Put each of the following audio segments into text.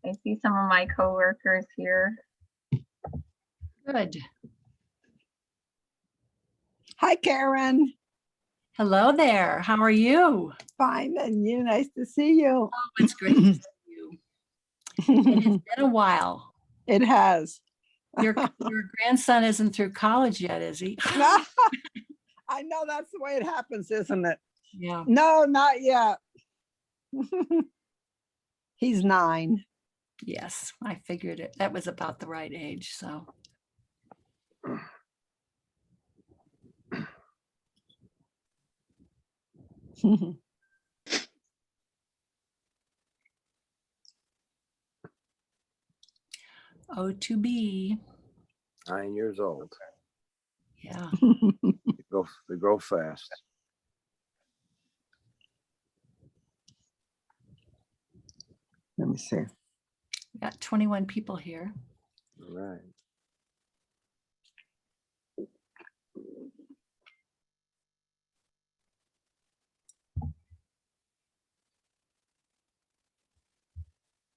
I see some of my coworkers here. Good. Hi, Karen. Hello there. How are you? Fine, and you? Nice to see you. Oh, it's great to see you. It has been a while. It has. Your grandson isn't through college yet, is he? I know that's the way it happens, isn't it? Yeah. No, not yet. He's 9. Yes, I figured it. That was about the right age. So. Oh, to be. 9 years old. Yeah. They grow fast. Let me see. We got 21 people here. All right.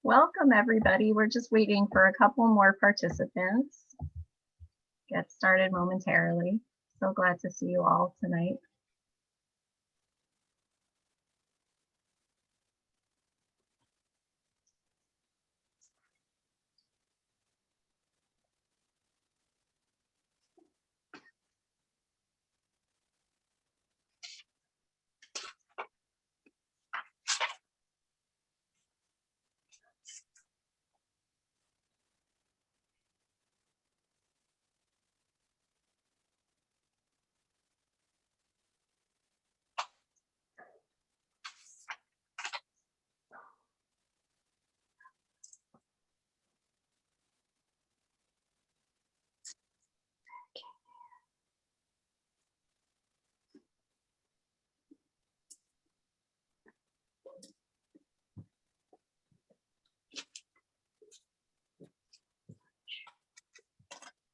Welcome, everybody. We're just waiting for a couple more participants. Get started momentarily. So glad to see you all tonight.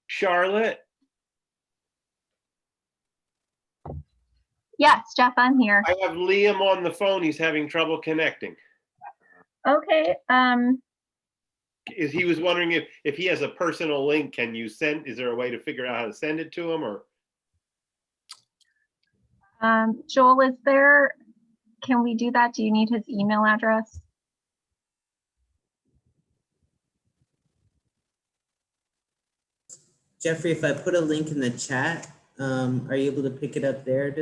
Charlotte? Yes, Jeff, I'm here. I have Liam on the phone. He's having trouble connecting. Okay. He was wondering if he has a personal link, can you send, is there a way to figure out how to send it to him, or? Joel, can we do that? Do you need his email address? Jeffrey, if I put a link in the chat, are you able to pick it up there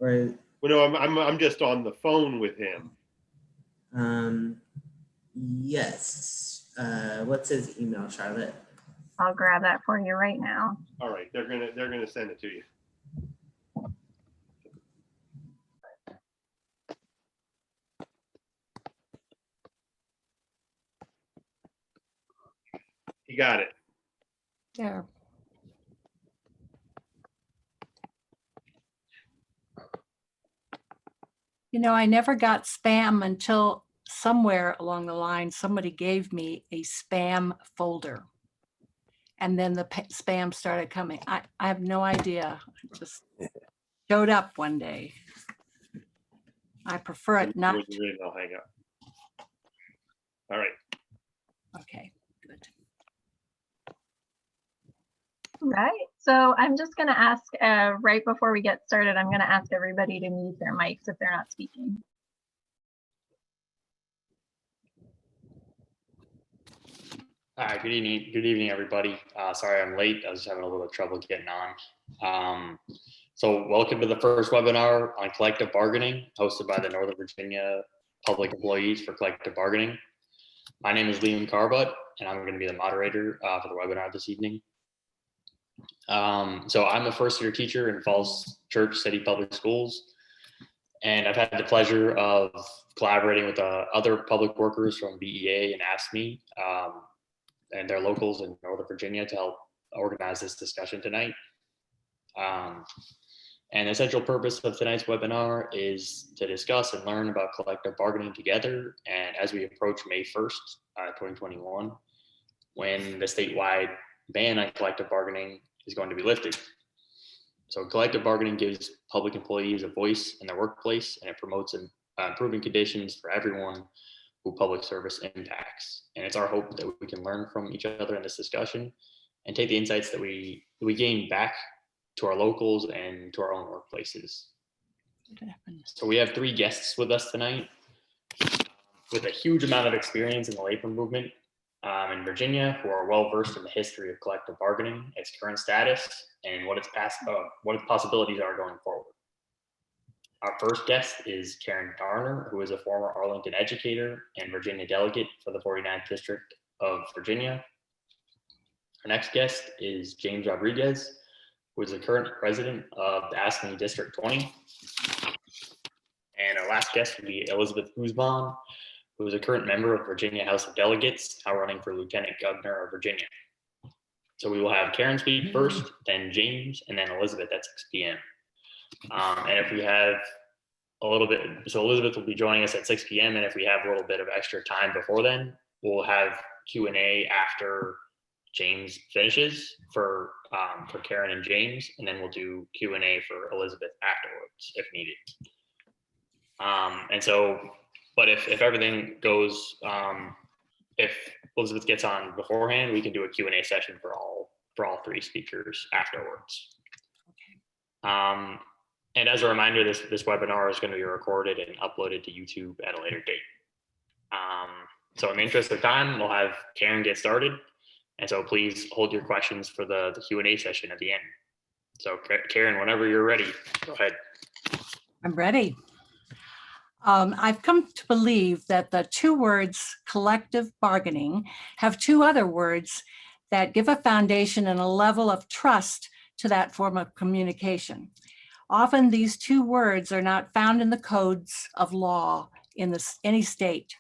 or? Well, no, I'm just on the phone with him. Yes. What's his email, Charlotte? I'll grab that for you right now. All right, they're gonna send it to you. You got it. There. You know, I never got spam until somewhere along the line, somebody gave me a spam folder. And then the spam started coming. I have no idea. It just showed up one day. I prefer it not. I'll hang up. All right. Okay, good. Right. So I'm just going to ask right before we get started, I'm going to ask everybody to mute their mics if they're not speaking. Hi, good evening, everybody. Sorry I'm late. I was having a little trouble getting on. So welcome to the first webinar on collective bargaining, hosted by the Northern Virginia Public Employees for Collective Bargaining. My name is Liam Carbutt, and I'm going to be the moderator for the webinar this evening. So I'm a first-year teacher in Falls Church City Public Schools, and I've had the pleasure of collaborating with other public workers from VEA and AFSCME and their locals in Northern Virginia to help organize this discussion tonight. And the central purpose of tonight's webinar is to discuss and learn about collective bargaining together. And as we approach May 1st, 2021, when the statewide ban on collective bargaining is going to be lifted. So collective bargaining gives public employees a voice in their workplace, and it promotes improving conditions for everyone who public service impacts. And it's our hope that we can learn from each other in this discussion and take the insights that we gain back to our locals and to our own workplaces. So we have 3 guests with us tonight with a huge amount of experience in the labor movement in Virginia, who are well versed in the history of collective bargaining, its current status, and what its possibilities are going forward. Our first guest is Karen Garner, who is a former Arlington educator and Virginia delegate for the 49th District of Virginia. Our next guest is James Rodriguez, who is the current president of the AFSCME District 20. And our last guest will be Elizabeth Guzman, who is a current member of Virginia House of Delegates, now running for Lieutenant Governor of Virginia. So we will have Karen speak first, then James, and then Elizabeth at 6 p.m. And if we have a little bit, so Elizabeth will be joining us at 6 p.m. And if we have a little bit of extra time before then, we'll have Q&A after James finishes for Karen and James, and then we'll do Q&A for Elizabeth afterwards if needed. And so, but if everything goes, if Elizabeth gets on beforehand, we can do a Q&A session for all 3 speakers afterwards. And as a reminder, this webinar is going to be recorded and uploaded to YouTube at a later date. So in the interest of time, we'll have Karen get started. And so please hold your questions for the Q&A session at the end. So Karen, whenever you're ready, go ahead. I'm ready. I've come to believe that the 2 words collective bargaining have 2 other words that give a foundation and a level of trust to that form of communication. Often these 2 words are not found in the codes of law in any state.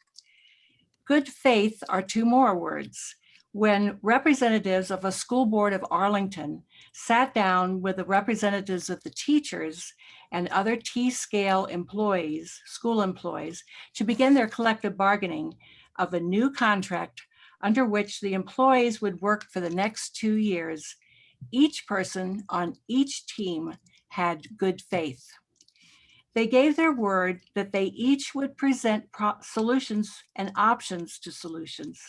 Good faith are 2 more words. When representatives of a school board of Arlington sat down with the representatives of the teachers and other T-scale employees, school employees, to begin their collective bargaining of a new contract under which the employees would work for the next 2 years, each person on each team had good faith. They gave their word that they each would present solutions and options to solutions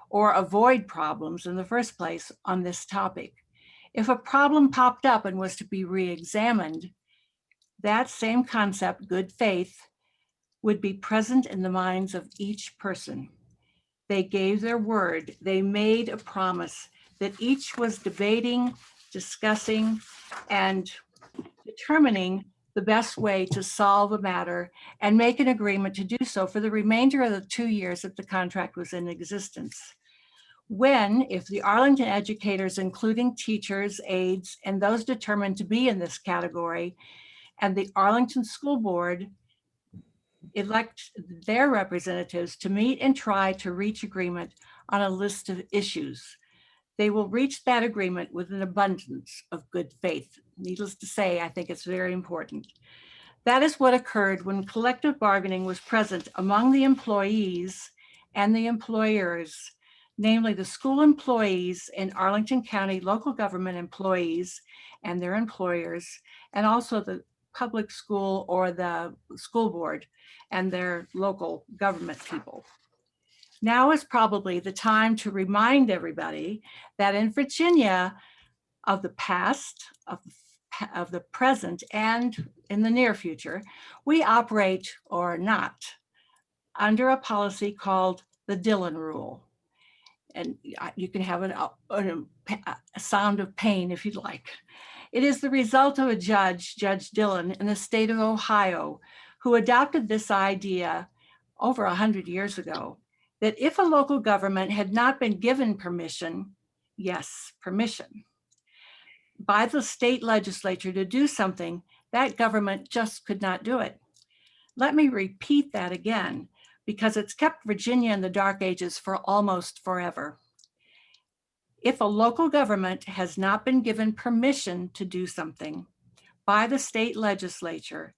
or avoid problems in the first place on this topic. If a problem popped up and was to be re-examined, that same concept, good faith, would be present in the minds of each person. They gave their word. They made a promise that each was debating, discussing, and determining the best way to solve a matter and make an agreement to do so for the remainder of the 2 years that the contract was in existence. When, if the Arlington educators, including teachers, aides, and those determined to be in this category, and the Arlington School Board elect their representatives to meet and try to reach agreement on a list of issues, they will reach that agreement with an abundance of good faith. Needless to say, I think it's very important. That is what occurred when collective bargaining was present among the employees and the employers, namely the school employees in Arlington County local government employees and their employers, and also the public school or the school board and their local government people. Now is probably the time to remind everybody that in Virginia, of the past, of the present, and in the near future, we operate or not under a policy called the Dillon Rule. And you can have a sound of pain if you'd like. It is the result of a judge, Judge Dillon, in the state of Ohio, who adopted this idea over 100 years ago, that if a local government had not been given permission, yes, permission, by the state legislature to do something, that government just could not do it. Let me repeat that again, because it's kept Virginia in the dark ages for almost forever. If a local government has not been given permission to do something by the state legislature,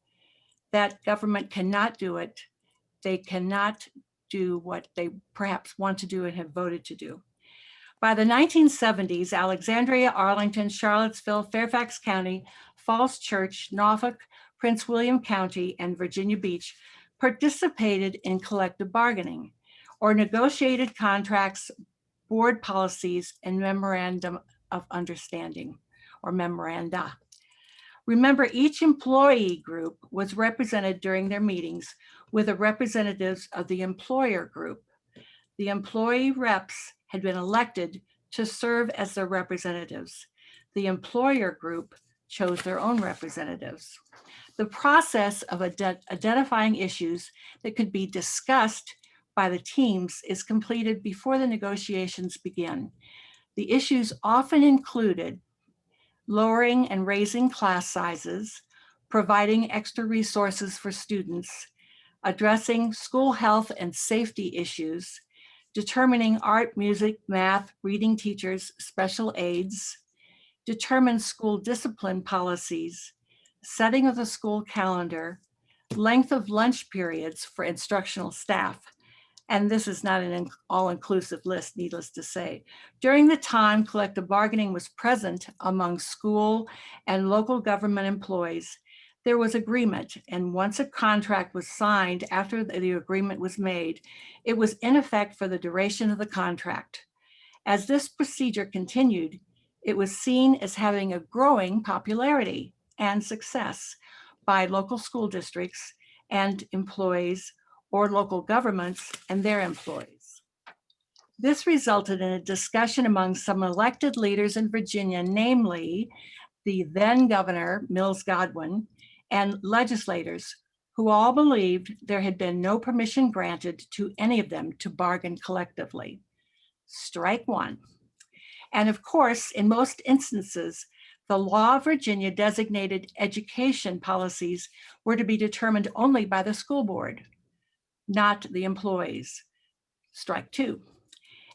that government cannot do it. They cannot do what they perhaps want to do and have voted to do. By the 1970s, Alexandria, Arlington, Charlottesville, Fairfax County, Falls Church, Norfolk, Prince William County, and Virginia Beach participated in collective bargaining or negotiated contracts, board policies, and memorandum of understanding or memoranda. Remember, each employee group was represented during their meetings with the representatives of the employer group. The employee reps had been elected to serve as their representatives. The employer group chose their own representatives. The process of identifying issues that could be discussed by the teams is completed before the negotiations begin. The issues often included lowering and raising class sizes, providing extra resources for students, addressing school health and safety issues, determining art, music, math, reading teachers, special aids, determine school discipline policies, setting of the school calendar, length of lunch periods for instructional staff. And this is not an all-inclusive list, needless to say. During the time collective bargaining was present among school and local government employees, there was agreement. And once a contract was signed after the agreement was made, it was in effect for the duration of the contract. As this procedure continued, it was seen as having a growing popularity and success by local school districts and employees or local governments and their employees. This resulted in a discussion among some elected leaders in Virginia, namely the then Governor Mills Godwin and legislators who all believed there had been no permission granted to any of them to bargain collectively. Strike one. And of course, in most instances, the law of Virginia designated education policies were to be determined only by the school board, not the employees. Strike two.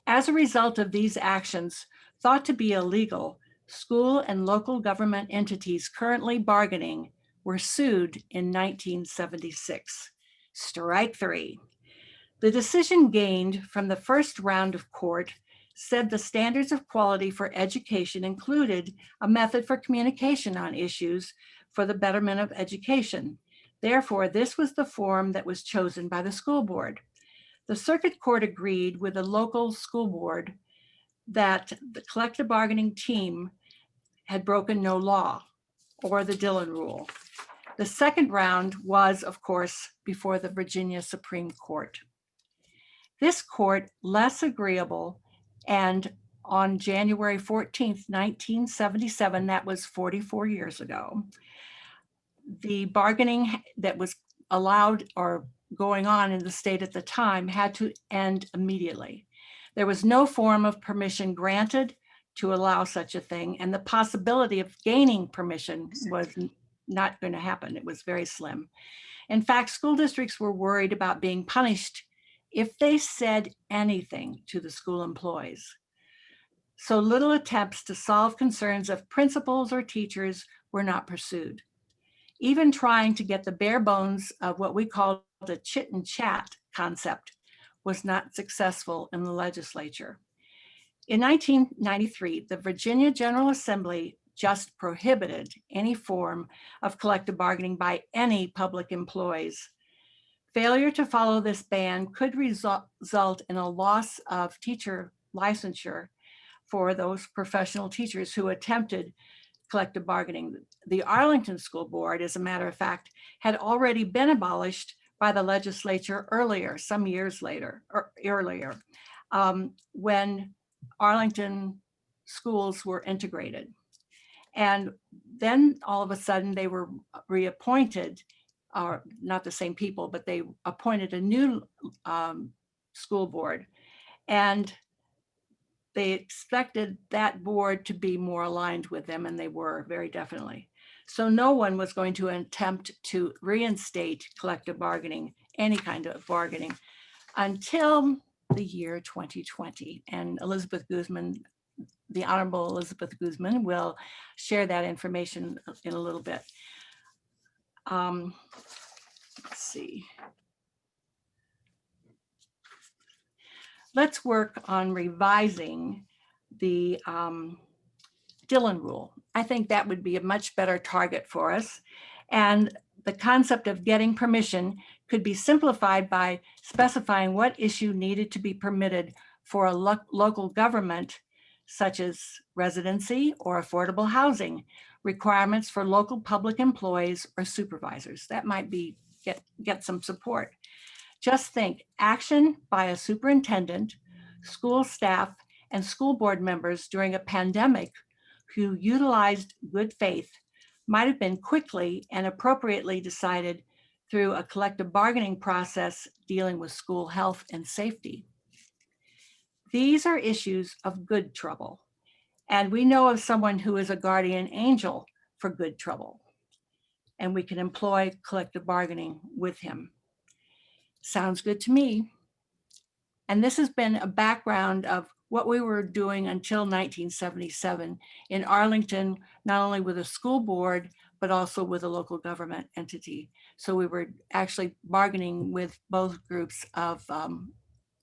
As a result of these actions, thought to be illegal, school and local government entities currently bargaining were sued in 1976. Strike three. The decision gained from the first round of court said the standards of quality for education included a method for communication on issues for the betterment of education. Therefore, this was the form that was chosen by the school board. The circuit court agreed with the local school board that the collective bargaining team had broken no law or the Dillon rule. The second round was, of course, before the Virginia Supreme Court. This court, less agreeable, and on January 14th, 1977, that was 44 years ago, the bargaining that was allowed or going on in the state at the time had to end immediately. There was no form of permission granted to allow such a thing, and the possibility of gaining permission was not going to happen. It was very slim. In fact, school districts were worried about being punished if they said anything to the school employees. So little attempts to solve concerns of principals or teachers were not pursued. Even trying to get the bare bones of what we call the chit and chat concept was not successful in the legislature. In 1993, the Virginia General Assembly just prohibited any form of collective bargaining by any public employees. Failure to follow this ban could result in a loss of teacher licensure for those professional teachers who attempted collective bargaining. The Arlington School Board, as a matter of fact, had already been abolished by the legislature earlier, some years later, or earlier, when Arlington schools were integrated. And then all of a sudden they were reappointed, not the same people, but they appointed a new school board. And they expected that board to be more aligned with them, and they were very definitely. So no one was going to attempt to reinstate collective bargaining, any kind of bargaining, until the year 2020. And Elizabeth Guzman, the Honorable Elizabeth Guzman, will share that information in a little bit. Let's see. Let's work on revising the Dillon rule. I think that would be a much better target for us. And the concept of getting permission could be simplified by specifying what issue needed to be permitted for a local government, such as residency or affordable housing, requirements for local public employees or supervisors. That might be get some support. Just think, action by a superintendent, school staff, and school board members during a pandemic who utilized good faith might have been quickly and appropriately decided through a collective bargaining process dealing with school health and safety. These are issues of good trouble, and we know of someone who is a guardian angel for good trouble, and we can employ collective bargaining with him. Sounds good to me. And this has been a background of what we were doing until 1977 in Arlington, not only with a school board, but also with a local government entity. So we were actually bargaining with both groups of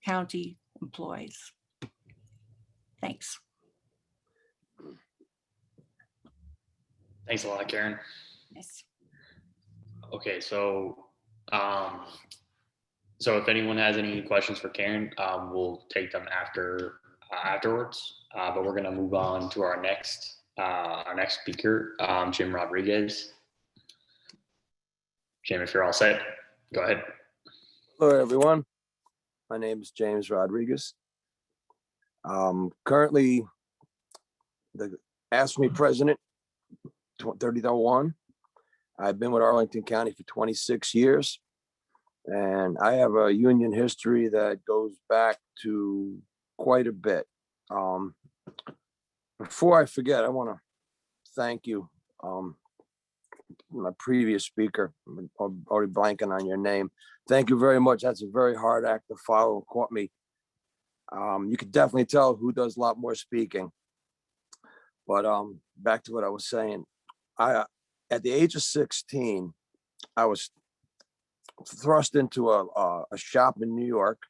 county employees. Thanks. Thanks a lot, Karen. Yes. Okay, so if anyone has any questions for Karen, we'll take them afterwards. But we're gonna move on to our next speaker, Jim Rodriguez. Jim, if you're all set, go ahead. Hello, everyone. My name is James Rodriguez. Currently the AFSCME president, 3001. I've been with Arlington County for 26 years. And I have a union history that goes back to quite a bit. Before I forget, I want to thank you, my previous speaker. I'm already blanking on your name. Thank you very much. That's a very hard act to follow. It caught me. You could definitely tell who does a lot more speaking. But back to what I was saying. At the age of 16, I was thrust into a shop in New York,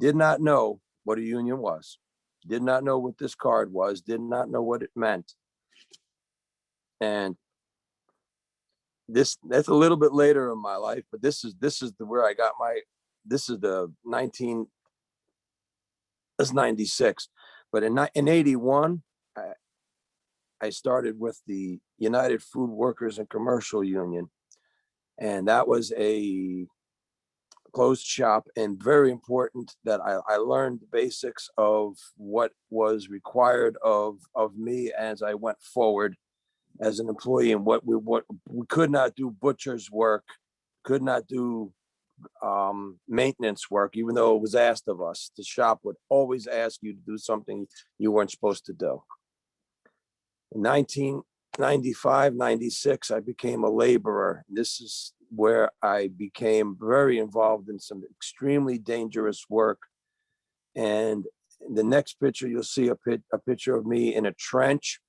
did not know what a union was, did not know what this card was, did not know what it meant. And that's a little bit later in my life, but this is where I got this is the 96. But in 81, I started with the United Food Workers and Commercial Union. And that was a closed shop, and very important that I learned the basics of what was required of me as I went forward as an employee, and what we could not do butcher's work, could not do maintenance work, even though it was asked of us. The shop would always ask you to do something you weren't supposed to do. In 1995, 96, I became a laborer. This is where I became very involved in some extremely dangerous work. And in the next picture, you'll see a picture of me in a trench.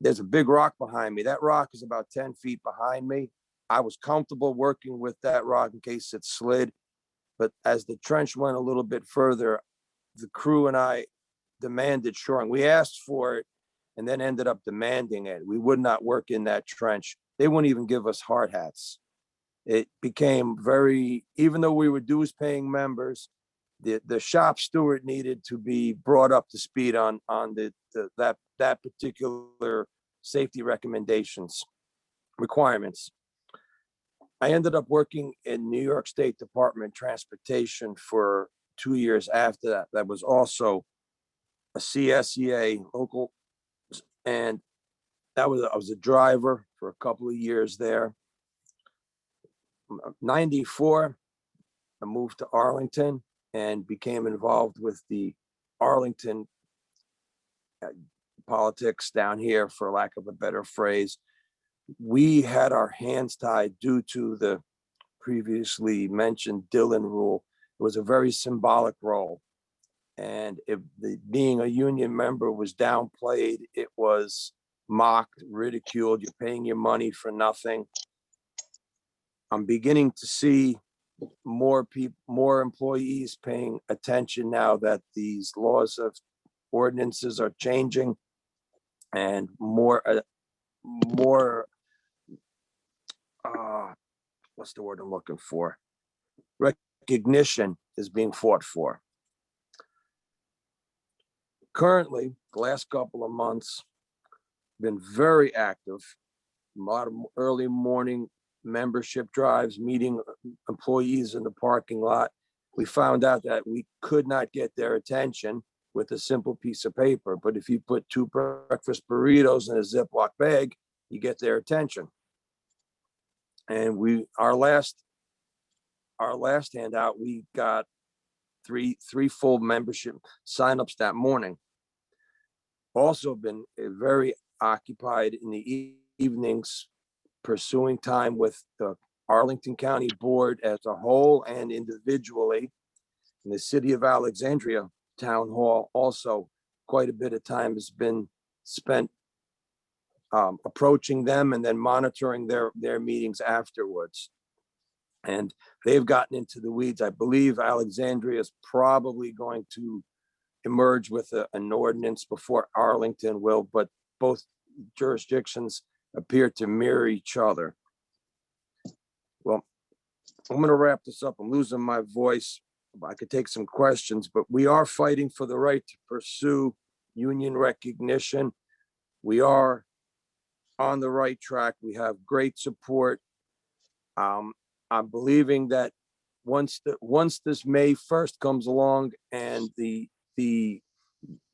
There's a big rock behind me. That rock is about 10 feet behind me. I was comfortable working with that rock in case it slid. But as the trench went a little bit further, the crew and I demanded shoring. We asked for it and then ended up demanding it. We would not work in that trench. They wouldn't even give us hard hats. It became very, even though we were dues paying members, the shop steward needed to be brought up to speed on that particular safety requirements. I ended up working in New York State Department of Transportation for 2 years after that. That was also a CSEA local, and I was a driver for a couple of years there. 94, I moved to Arlington and became involved with the Arlington politics down here, for lack of a better phrase. We had our hands tied due to the previously mentioned Dillon rule. It was a very symbolic role. And if being a union member was downplayed, it was mocked, ridiculed. You're paying your money for nothing. I'm beginning to see more employees paying attention now that these laws of ordinances are changing, and more what's the word I'm looking for? Recognition is being fought for. Currently, the last couple of months, been very active. A lot of early morning membership drives, meeting employees in the parking lot. We found out that we could not get their attention with a simple piece of paper, but if you put 2 breakfast burritos in a Ziploc bag, you get their attention. And our last handout, we got three full membership signups that morning. Also been very occupied in the evenings, pursuing time with the Arlington County Board as a whole and individually. In the city of Alexandria Town Hall, also quite a bit of time has been spent approaching them and then monitoring their meetings afterwards. And they've gotten into the weeds. I believe Alexandria is probably going to emerge with an ordinance before Arlington will, but both jurisdictions appear to mirror each other. Well, I'm going to wrap this up. I'm losing my voice. I could take some questions, but we are fighting for the right to pursue union recognition. We are on the right track. We have great support. I'm believing that once this May 1st comes along and the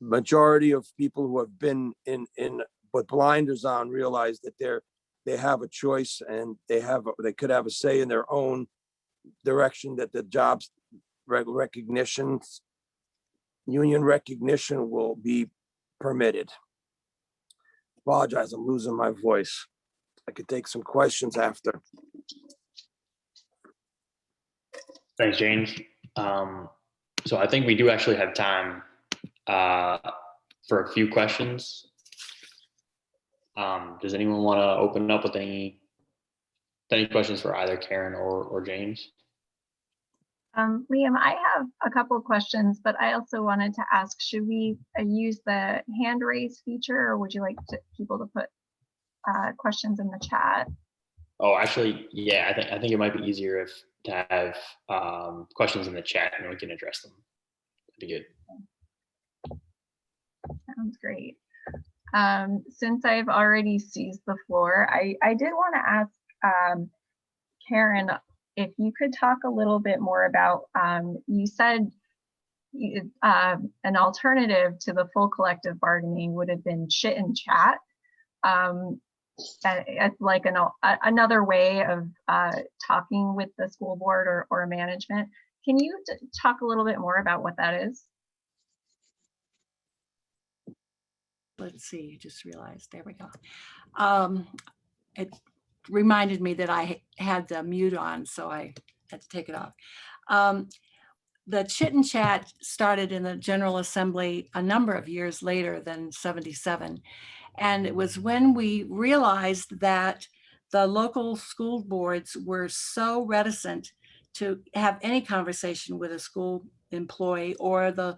majority of people who have been in with blinders on realize that they have a choice and they could have a say in their own direction, that the jobs union recognition will be permitted. Apologize, I'm losing my voice. I could take some questions after. Thanks, James. So I think we do actually have time for a few questions. Does anyone want to open up with any questions for either Karen or James? Liam, I have a couple of questions, but I also wanted to ask, should we use the hand raise feature, or would you like people to put questions in the chat? Oh, actually, yeah, I think it might be easier to have questions in the chat and we can address them. That'd be good. Sounds great. Since I've already seized the floor, I did want to ask Karen, if you could talk a little bit more about, you said an alternative to the full collective bargaining would have been chit and chat. It's like another way of talking with the school board or management. Can you talk a little bit more about what that is? Let's see, just realized, there we go. It reminded me that I had the mute on, so I had to take it off. The chit and chat started in the General Assembly a number of years later than 77. And it was when we realized that the local school boards were so reticent to have any conversation with a school employee, or the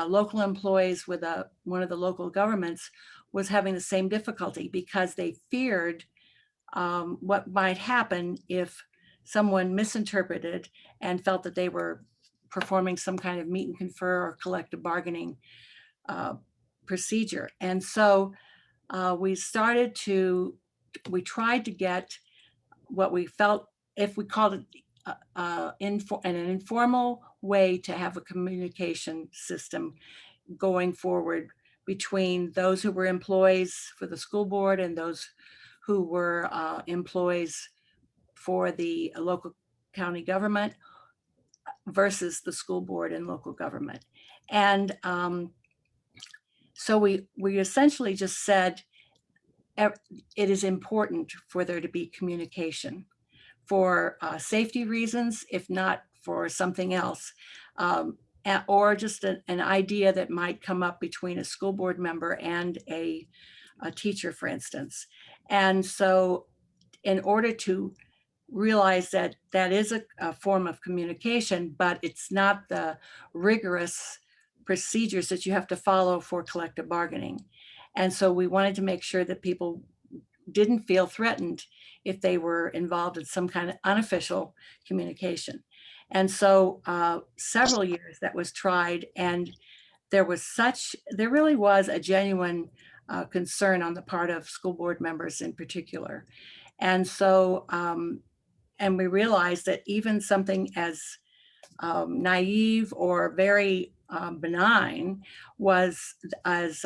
local employees with one of the local governments was having the same difficulty, because they feared what might happen if someone misinterpreted and felt that they were performing some kind of meet and confer or collective bargaining procedure. And so we tried to get what we felt, if we called it an informal way to have a communication system going forward between those who were employees for the school board and those who were employees for the local county government versus the school board and local government. And so we essentially just said it is important for there to be communication for safety reasons, if not for something else, or just an idea that might come up between a school board member and a teacher, for instance. And so in order to realize that that is a form of communication, but it's not the rigorous procedures that you have to follow for collective bargaining. And so we wanted to make sure that people didn't feel threatened if they were involved in some kind of unofficial communication. And so several years that was tried, and there really was a genuine concern on the part of school board members in particular. And so, and we realized that even something as naive or very benign was as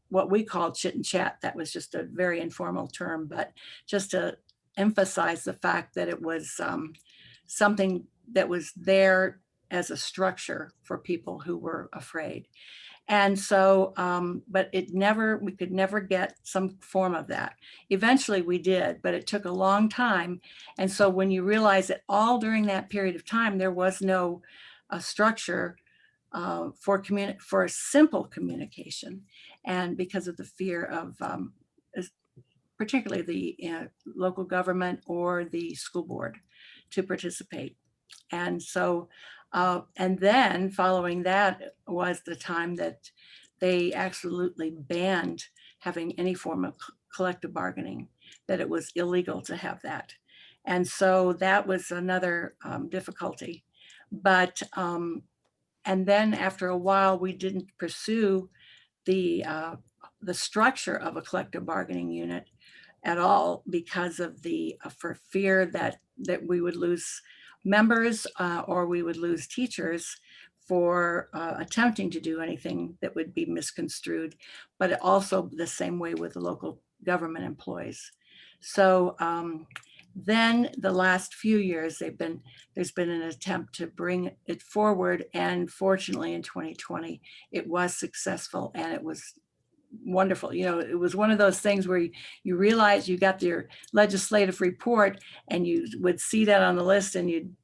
what we called chit and chat. That was just a very informal term, but just to emphasize the fact that it was something that was there as a structure for people who were afraid. And so, but we could never get some form of that. Eventually we did, but it took a long time. And so when you realize that all during that period of time, there was no structure for simple communication, and because of the fear of particularly the local government or the school board to participate. And so, and then following that was the time that they absolutely banned having any form of collective bargaining, that it was illegal to have that. And so that was another difficulty. But, and then after a while, we didn't pursue the structure of a collective bargaining unit at all because of for fear that we would lose members or we would lose teachers for attempting to do anything that would be misconstrued, but also the same way with the local government employees. So then the last few years, there's been an attempt to bring it forward, and fortunately in 2020, it was successful and it was wonderful. You know, it was one of those things where you realize you got your legislative report and you would see that on the list and you'd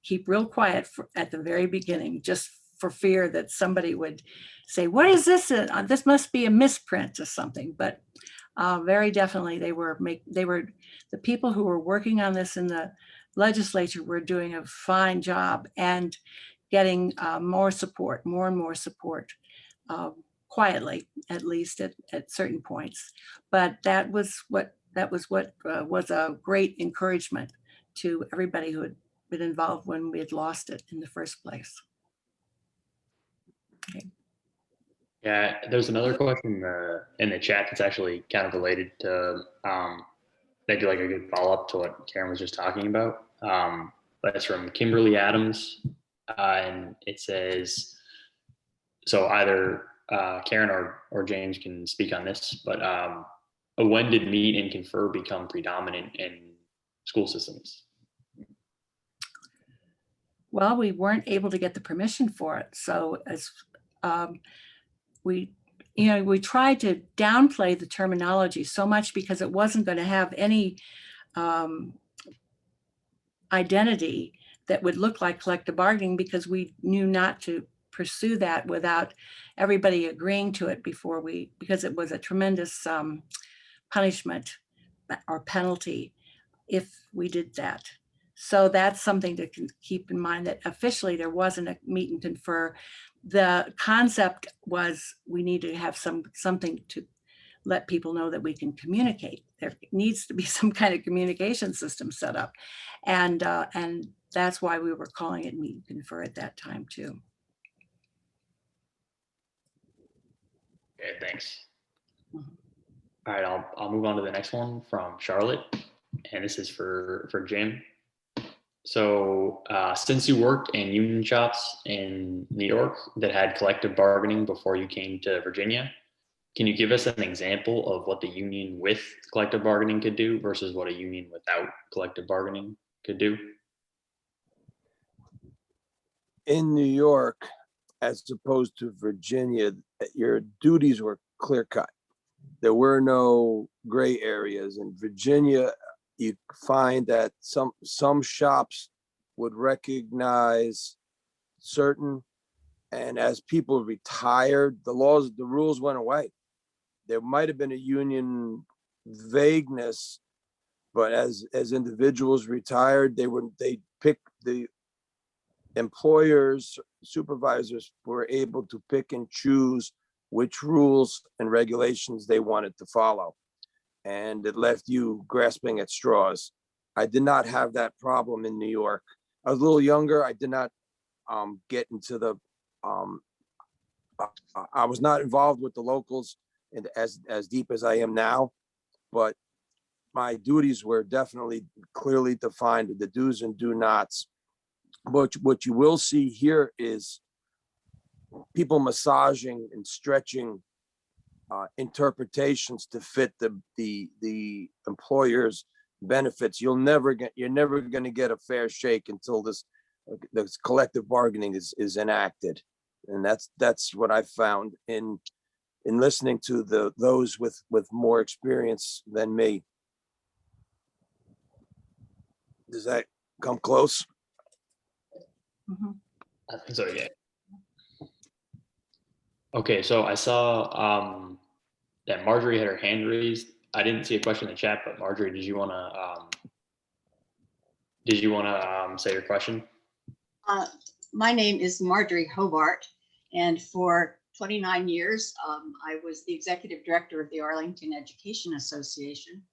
keep real quiet at the very beginning, just for fear that somebody would say, what is this? This must be a misprint or something. But very definitely they were the people who were working on this in the legislature were doing a fine job and getting more and more support. Quietly, at least at certain points. But that was what was a great encouragement to everybody who had been involved when we had lost it in the first place. Okay. Yeah, there's another question in the chat that's actually kind of related to maybe like a good follow-up to what Karen was just talking about. But it's from Kimberly Adams, and it says, so either Karen or James can speak on this, but when did meet and confer become predominant in school systems? Well, we weren't able to get the permission for it. So as we tried to downplay the terminology so much because it wasn't going to have any identity that would look like collective bargaining, because we knew not to pursue that without everybody agreeing to it because it was a tremendous punishment or penalty if we did that. So that's something to keep in mind, that officially there wasn't a meet and confer. The concept was we need to have something to let people know that we can communicate. There needs to be some kind of communication system set up. And that's why we were calling it meet and confer at that time too. Okay, thanks. All right, I'll move on to the next one from Charlotte, and this is for Jim. So since you worked in union shops in New York that had collective bargaining before you came to Virginia, can you give us an example of what the union with collective bargaining could do versus what a union without collective bargaining could do? In New York, as opposed to Virginia, your duties were clear cut. There were no gray areas. In Virginia, you find that some shops would recognize certain, and as people retired, the rules went away. There might have been a union vagueness, but as individuals retired, they picked the employers, supervisors were able to pick and choose which rules and regulations they wanted to follow. and it left you grasping at straws. I did not have that problem in New York. I was a little younger. I did not get into the, I was not involved with the locals and as deep as I am now, but my duties were definitely clearly defined, the do's and do nots. But what you will see here is people massaging and stretching interpretations to fit the employer's benefits. You're never going to get a fair shake until this collective bargaining is enacted, and that's what I found in listening to those with more experience than me. Does that come close? Mhm. I think so, yeah. Okay, so I saw that Marjorie had her hand raised. I didn't see a question in the chat, but Marjorie, did you want to say your question? My name is Marjorie Hobart, and for 29 years, I was the executive director of the Arlington Education Association.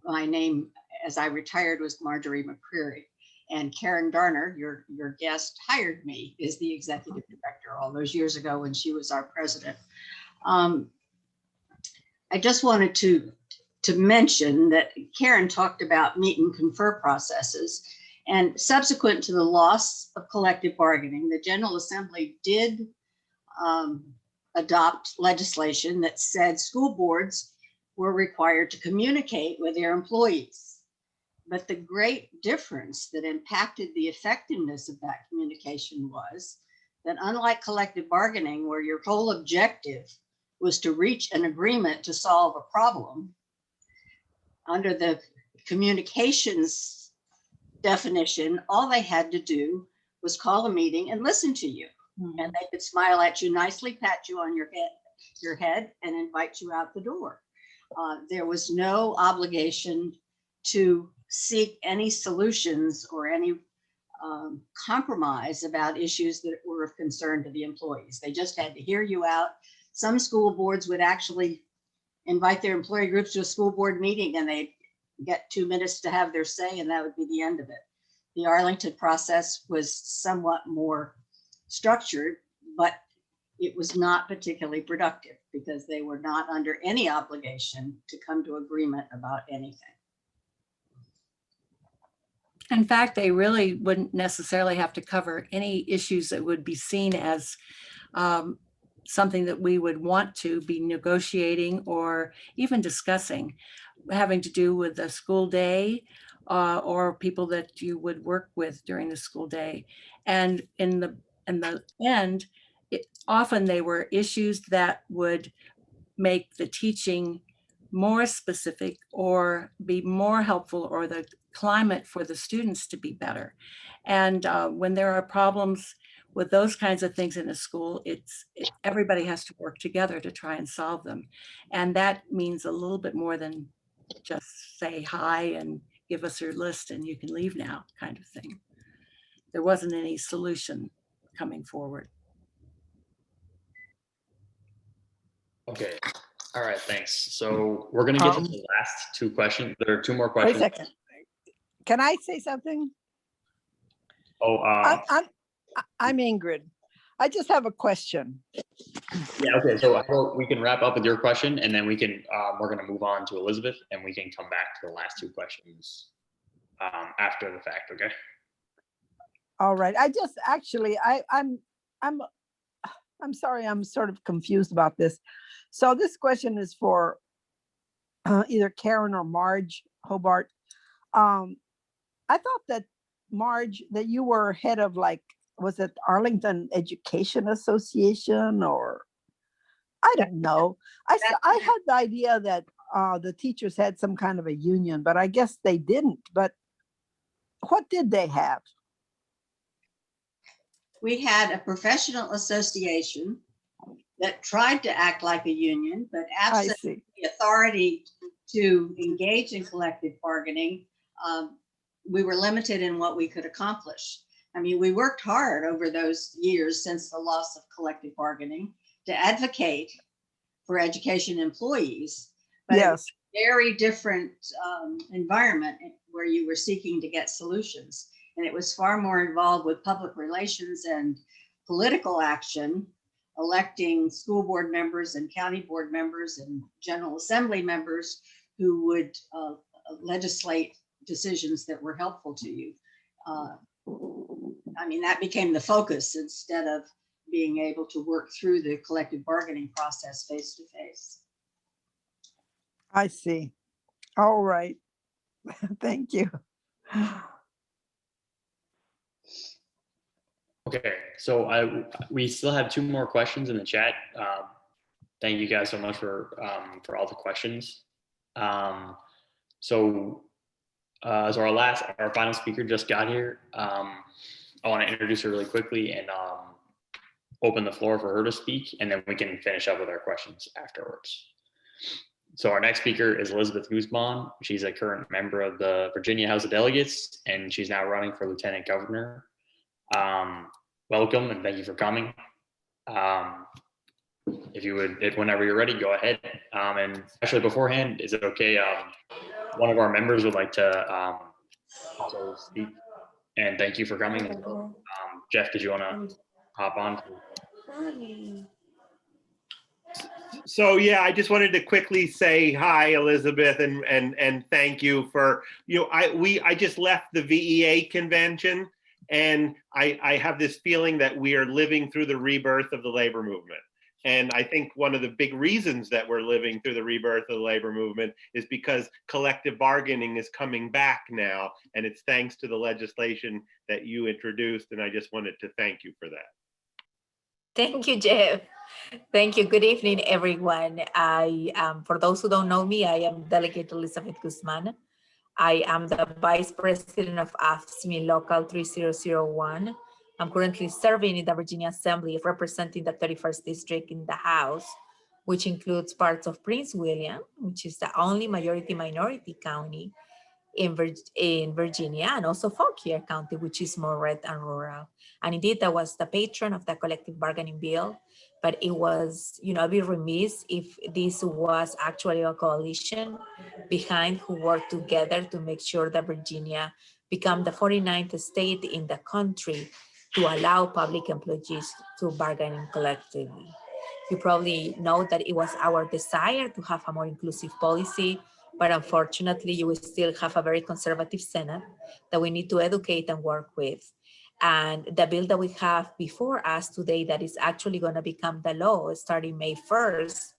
My name, as I retired, was Marjorie McCreary, and Karen Darner, your guest, hired me as the executive director all those years ago when she was our president. I just wanted to mention that Karen talked about meet and confer processes, and subsequent to the loss of collective bargaining, the General Assembly did adopt legislation that said school boards were required to communicate with their employees. But the great difference that impacted the effectiveness of that communication was that, unlike collective bargaining, where your whole objective was to reach an agreement to solve a problem, under the communications definition, all they had to do was call a meeting and listen to you. Mm-hmm. And they could smile at you nicely, pat you on your head, and invite you out the door. There was no obligation to seek any solutions or any compromise about issues that were of concern to the employees. They just had to hear you out. Some school boards would actually invite their employee groups to a school board meeting, and they'd get 2 minutes to have their say, and that would be the end of it. The Arlington process was somewhat more structured, but it was not particularly productive because they were not under any obligation to come to agreement about anything. In fact, they really wouldn't necessarily have to cover any issues that would be seen as something that we would want to be negotiating or even discussing, having to do with the school day or people that you would work with during the school day. And in the end, often they were issues that would make the teaching more specific or be more helpful, or the climate for the students to be better. And when there are problems with those kinds of things in a school, everybody has to work together to try and solve them. And that means a little bit more than just say hi and give us your list and you can leave now kind of thing. There wasn't any solution coming forward. Okay. All right, thanks. So we're going to get to the last two questions. There are two more questions. Wait a second. Can I say something? Oh, I'm Ingrid. I just have a question. Yeah, okay. So we can wrap up with your question, and then we're going to move on to Elizabeth, and we can come back to the last two questions after the fact, okay? All right. I just actually, I'm sorry, I'm sort of confused about this. So this question is for either Karen or Marge Hobart. I thought that Marge, that you were head of, like, was it Arlington Education Association, or I don't know. I had the idea that the teachers had some kind of a union, but I guess they didn't. But what did they have? We had a professional association that tried to act like a union, but absent the authority to engage in collective bargaining, we were limited in what we could accomplish. I mean, we worked hard over those years since the loss of collective bargaining to advocate for education employees, But it Yes. was a very different environment where you were seeking to get solutions. And it was far more involved with public relations and political action, electing school board members and county board members and general assembly members who would legislate decisions that were helpful to you. I mean, that became the focus instead of being able to work through the collective bargaining process face to face. I see. All right. Thank you. Okay, so we still have 2 more questions in the chat. Thank you guys so much for all the questions. So our final speaker just got here. I want to introduce her really quickly and open the floor for her to speak, and then we can finish up with our questions afterwards. So our next speaker is Elizabeth Guzman. She's a current member of the Virginia House of Delegates, and she's now running for Lieutenant Governor. Welcome and thank you for coming. If whenever you're ready, go ahead. And actually beforehand, is it okay? One of our members would like to also speak and thank you for coming. Jeff, did you want to hop on? So yeah, I just wanted to quickly say hi, Elizabeth, and thank you for, I just left the VEA convention, and I have this feeling that we are living through the rebirth of the labor movement. And I think one of the big reasons that we're living through the rebirth of the labor movement is because collective bargaining is coming back now, and it's thanks to the legislation that you introduced, and I just wanted to thank you for that. Thank you, Jeff. Thank you. Good evening, everyone. For those who don't know me, I am Delegate Elizabeth Guzman. I am the Vice President of AFSCME Local 3001. I'm currently serving in the Virginia Assembly, representing the 31st District in the House, which includes parts of Prince William, which is the only majority-minority county in Virginia, and also Fauquier County, which is more red and rural. And indeed, I was the patron of the collective bargaining bill, but it was, I'd be remiss if this was actually a coalition behind who worked together to make sure that Virginia become the 49th state in the country to allow public employees to bargain collectively. You probably know that it was our desire to have a more inclusive policy, but unfortunately, you will still have a very conservative Senate that we need to educate and work with. And the bill that we have before us today that is actually going to become the law starting May 1st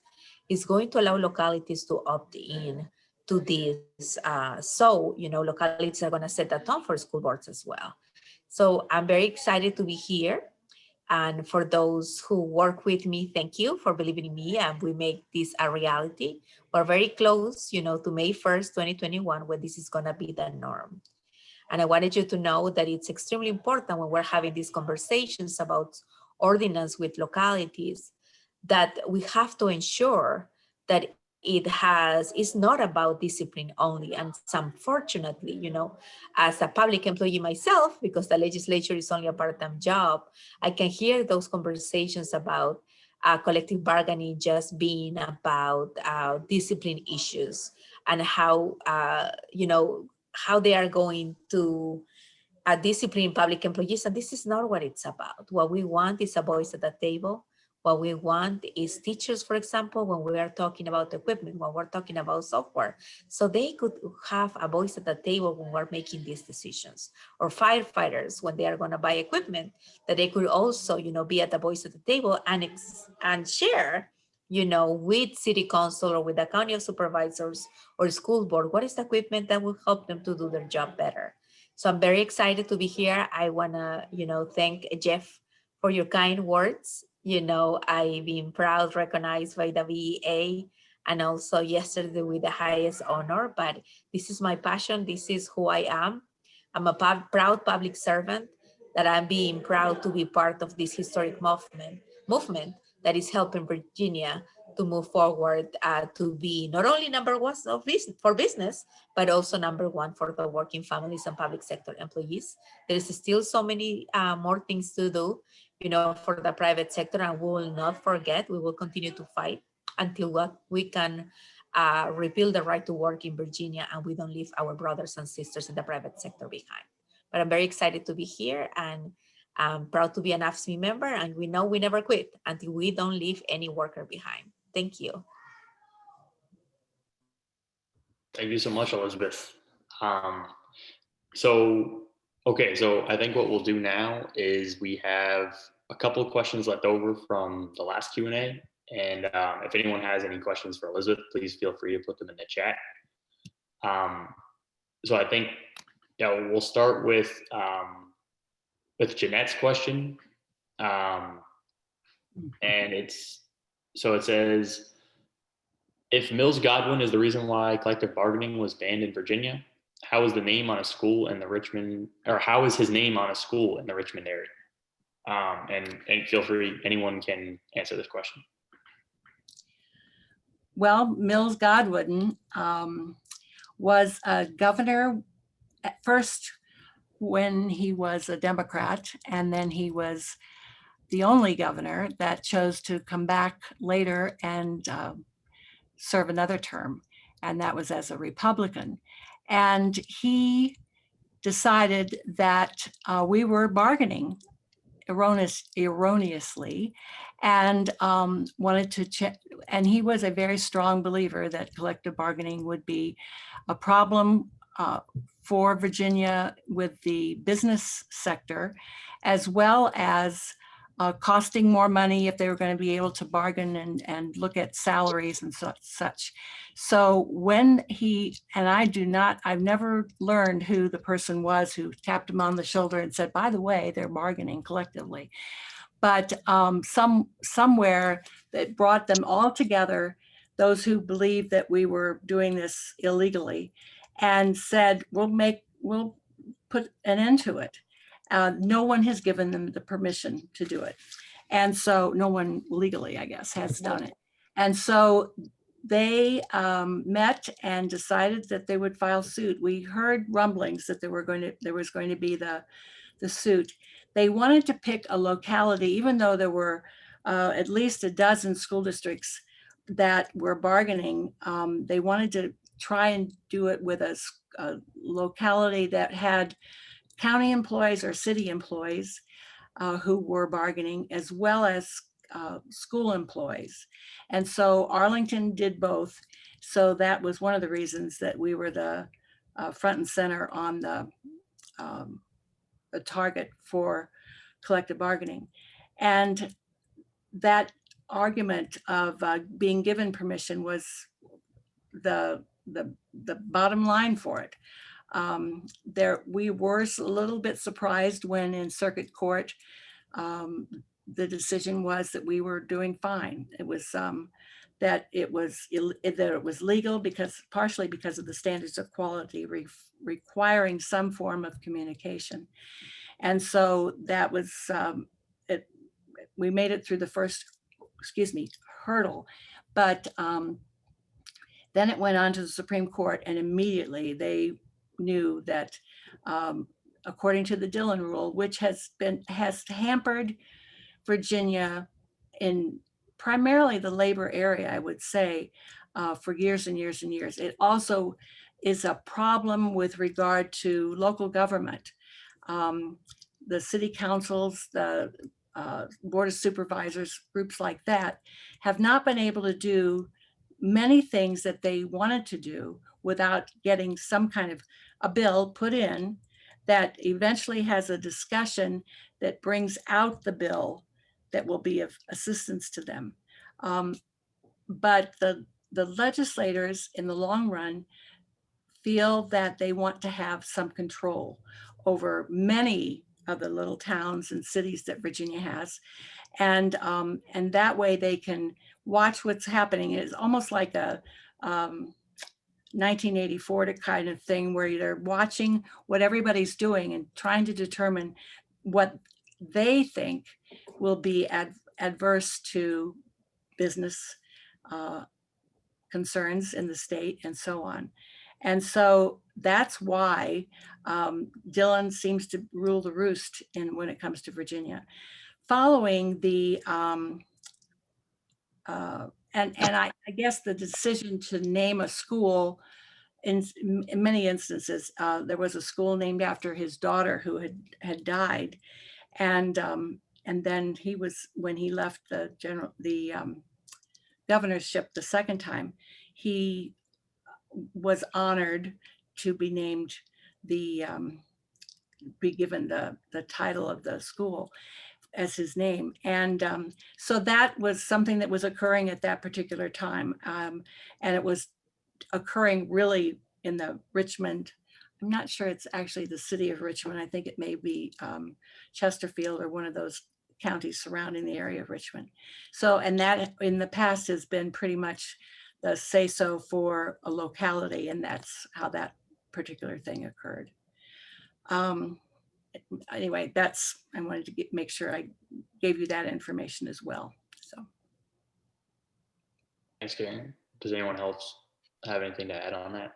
is going to allow localities to opt in to this. Localities are going to set the tone for school boards as well. So I'm very excited to be here. And for those who work with me, thank you for believing in me, and we make this a reality. We're very close, to May 1st, 2021, when this is gonna be the norm. And I wanted you to know that it's extremely important when we're having these conversations about ordinance with localities, that we have to ensure that it's not about discipline only. And unfortunately, as a public employee myself, because the legislature is only a part-time job, I can hear those conversations about collective bargaining just being about discipline issues and how, how they are going to discipline public employees. And this is not what it's about. What we want is a voice at the table. What we want is teachers, for example, when we are talking about equipment, when we're talking about software, so they could have a voice at the table when we're making these decisions. Or firefighters, when they are going to buy equipment, that they could also, be at the voice at the table and share, with city council or with the county of supervisors or school board, what is the equipment that will help them to do their job better. So I'm very excited to be here. I want to, thank Jeff for your kind words. I've been proud, recognized by the VEA, and also yesterday with the highest honor, but this is my passion. This is who I am. I'm a proud public servant that I'm being proud to be part of this historic movement that is helping Virginia to move forward to be not only number one for business, but also number one for the working families and public sector employees. There is still so many more things to do, for the private sector, and we will not forget. We will continue to fight until we can repeal the right to work in Virginia, and we don't leave our brothers and sisters in the private sector behind. But I'm very excited to be here, and I'm proud to be an AFSCME member, and we know we never quit until we don't leave any worker behind. Thank you. Thank you so much, Elizabeth. Okay, so I think what we'll do now is we have a couple of questions left over from the last Q&A. And if anyone has any questions for Elizabeth, please feel free to put them in the chat. So I think we'll start with Jeanette's question. And it says, if Mills Godwin is the reason why collective bargaining was banned in Virginia, how is the name on a school in the Richmond, or how is his name on a school in the Richmond area? And feel free, anyone can answer this question. Well, Mills Godwin was a governor at first when he was a Democrat, and then he was the only governor that chose to come back later and serve another term, and that was as a Republican. And he decided that we were bargaining erroneously, and wanted to check. And he was a very strong believer that collective bargaining would be a problem for Virginia with the business sector, as well as costing more money if they were going to be able to bargain and look at salaries and such. So when I've never learned who the person was who tapped him on the shoulder and said, by the way, they're bargaining collectively. But somewhere that brought them all together, those who believed that we were doing this illegally, and said, we'll put an end to it. No one has given them the permission to do it. And so no one legally, I guess, has done it. And so they met and decided that they would file suit. We heard rumblings that there was going to be the suit. They wanted to pick a locality, even though there were at least a dozen school districts that were bargaining. They wanted to try and do it with a locality that had county employees or city employees who were bargaining, as well as school employees. And so Arlington did both. So that was one of the reasons that we were the front and center on the target for collective bargaining. And that argument of being given permission was the bottom line for it. We were a little bit surprised when in circuit court, the decision was that we were doing fine. It was that it was legal partially because of the standards of quality requiring some form of communication. And so that was it. We made it through the first, hurdle, but then it went on to the Supreme Court, and immediately they knew that according to the Dillon rule, which has hampered Virginia in primarily the labor area, I would say, for years and years and years. It also is a problem with regard to local government. The city councils, the board of supervisors, groups like that, have not been able to do many things that they wanted to do without getting some kind of a bill put in that eventually has a discussion that brings out the bill that will be of assistance to them. But the legislators in the long run feel that they want to have some control over many of the little towns and cities that Virginia has. And that way they can watch what's happening. It's almost like a 1984 kind of thing where they're watching what everybody's doing and trying to determine what they think will be adverse to business concerns in the state and so on. And so that's why Dillon seems to rule the roost when it comes to Virginia. Following the and I guess the decision to name a school, in many instances, there was a school named after his daughter who had died, and then when he left the governorship the second time, he was honored to be named be given the title of the school as his name. And so that was something that was occurring at that particular time. And it was occurring really in the Richmond, I'm not sure it's actually the city of Richmond. I think it may be Chesterfield or one of those counties surrounding the area of Richmond. So, and that in the past has been pretty much the say-so for a locality, and that's how that particular thing occurred. Anyway, I wanted to make sure I gave you that information as well. So. Thanks, Karen. Does anyone else have anything to add on that?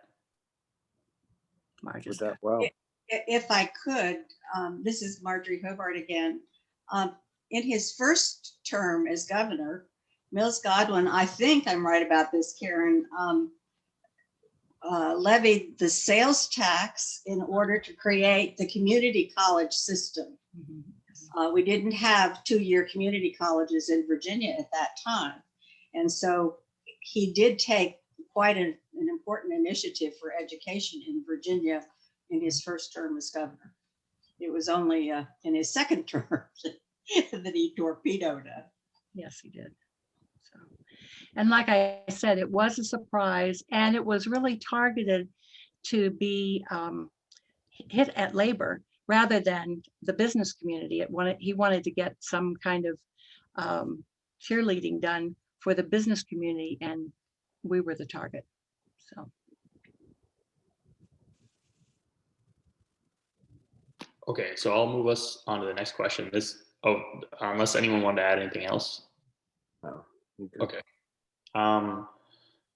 Marge, With that, well, If I could, this is Marjorie Hobart again. In his first term as governor, Mills Godwin, I think I'm right about this, Karen, levied the sales tax in order to create the community college system. We didn't have 2-year community colleges in Virginia at that time. And so he did take quite an important initiative for education in Virginia in his first term as governor. It was only in his second term that he torpedoed it. Yes, he did. So, and like I said, it was a surprise, and it was really targeted to be hit at labor rather than the business community. He wanted to get some kind of cheerleading done for the business community, and we were the target. So. Okay, so I'll move us on to the next question. Unless anyone wanted to add anything else. no. Okay.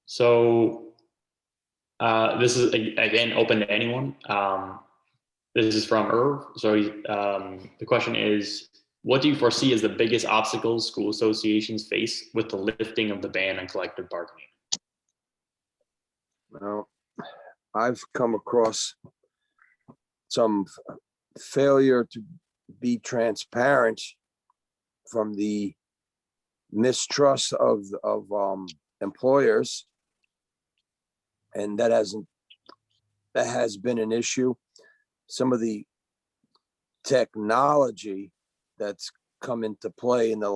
So this is again open to anyone. This is from Irv. So the question is, what do you foresee as the biggest obstacles school associations face with the lifting of the ban on collective bargaining? Well, I've come across some failure to be transparent from the mistrust of employers, and that has been an issue. Some of the technology that's come into play in the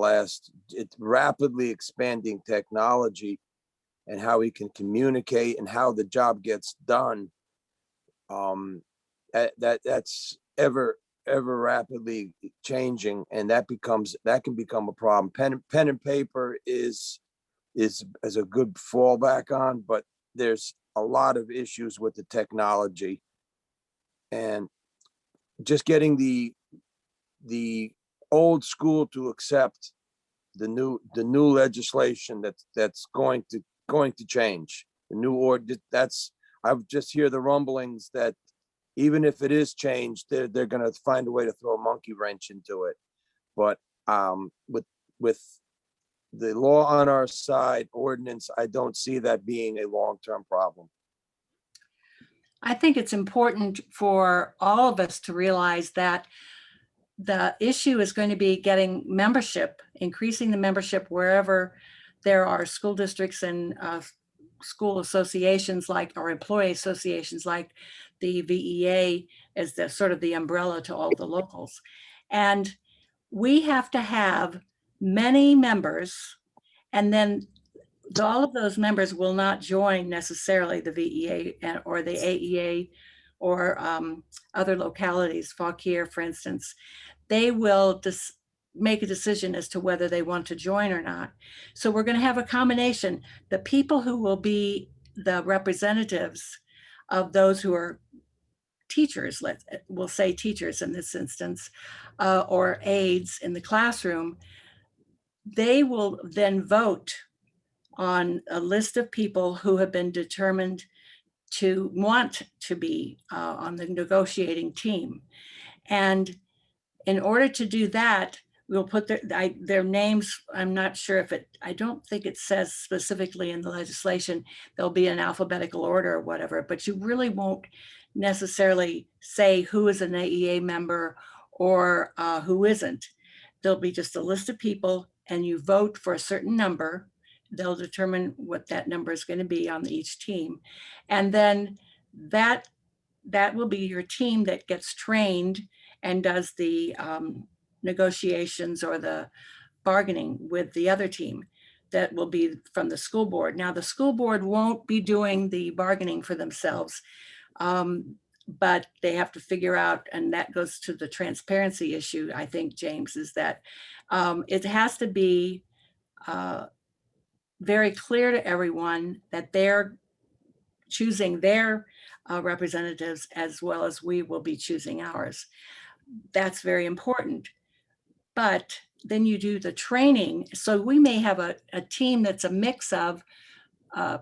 it's rapidly expanding technology, and how we can communicate and how the job gets done. That's ever rapidly changing, and that can become a problem. Pen and paper is a good fallback on, but there's a lot of issues with the technology, and just getting the old school to accept the new legislation that's going to change the new order. I've just hear the rumblings that even if it is changed, they're going to find a way to throw a monkey wrench into it. But with the law on our side, ordinance, I don't see that being a long-term problem. I think it's important for all of us to realize that the issue is going to be getting membership, increasing the membership wherever there are school districts and school associations or employee associations like the VEA as the sort of the umbrella to all the locals. And we have to have many members, and then all of those members will not join necessarily the VEA or the AEA or other localities, Fauquier, for instance. They will just make a decision as to whether they want to join or not. So we're going to have a combination. The people who will be the representatives of those who are teachers, we'll say teachers in this instance, or aides in the classroom, they will then vote on a list of people who have been determined to want to be on the negotiating team. And in order to do that, we'll put their names. I'm not sure if I don't think it says specifically in the legislation, they'll be in alphabetical order or whatever, but you really won't necessarily say who is an AEA member or who isn't. There'll be just a list of people and you vote for a certain number. They'll determine what that number is going to be on each team. And then that will be your team that gets trained and does the negotiations or the bargaining with the other team. That will be from the school board. Now, the school board won't be doing the bargaining for themselves, but they have to figure out, and that goes to the transparency issue, I think, James, is that it has to be very clear to everyone that they're choosing their representatives as well as we will be choosing ours. That's very important. But then you do the training. So we may have a team that's a mix of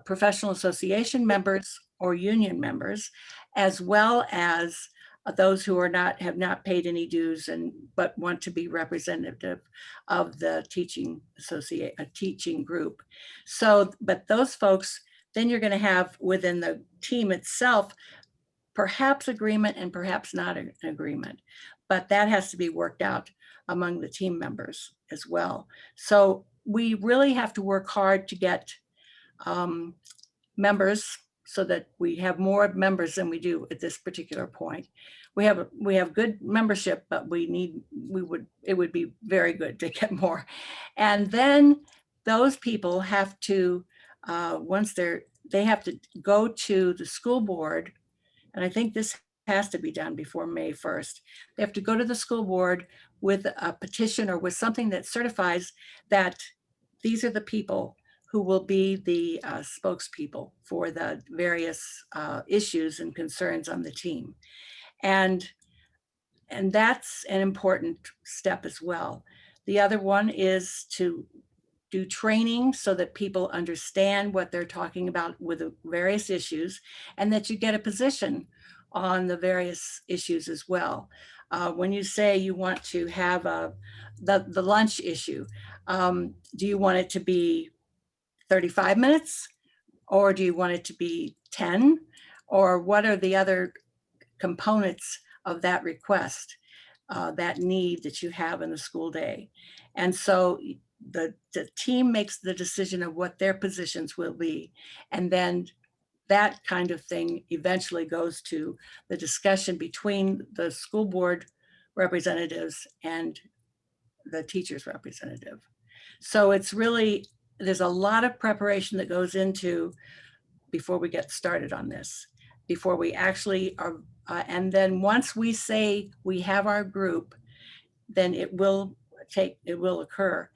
professional association members or union members, as well as those who have not paid any dues but want to be representative of the teaching group. So, but those folks, then you're going to have within the team itself, perhaps agreement and perhaps not an agreement, but that has to be worked out among the team members as well. So we really have to work hard to get members so that we have more members than we do at this particular point. We have good membership, but it would be very good to get more. And then those people have to, they have to go to the school board, and I think this has to be done before May 1st. They have to go to the school board with a petition or with something that certifies that these are the people who will be the spokespeople for the various issues and concerns on the team. And that's an important step as well. The other one is to do training so that people understand what they're talking about with the various issues, and that you get a position on the various issues as well. When you say you want to have the lunch issue, do you want it to be 35 minutes, or do you want it to be 10? Or what are the other components of that request, that need that you have in the school day? And so the team makes the decision of what their positions will be. And then that kind of thing eventually goes to the discussion between the school board representatives and the teacher's representative. So it's really, there's a lot of preparation that goes into before we get started on this, before we actually are, and then once we say we have our group, then it will occur.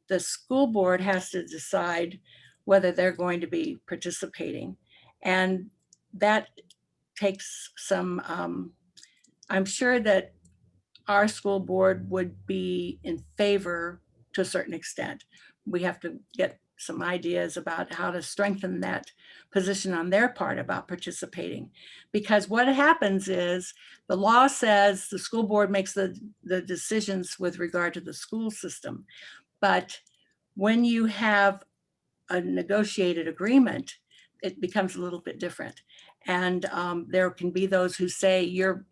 The school board has to decide whether they're going to be participating. And that takes some, I'm sure that our school board would be in favor to a certain extent. We have to get some ideas about how to strengthen that position on their part about participating. Because what happens is the law says the school board makes the decisions with regard to the school system. But when you have a negotiated agreement, it becomes a little bit different. And there can be those who say you're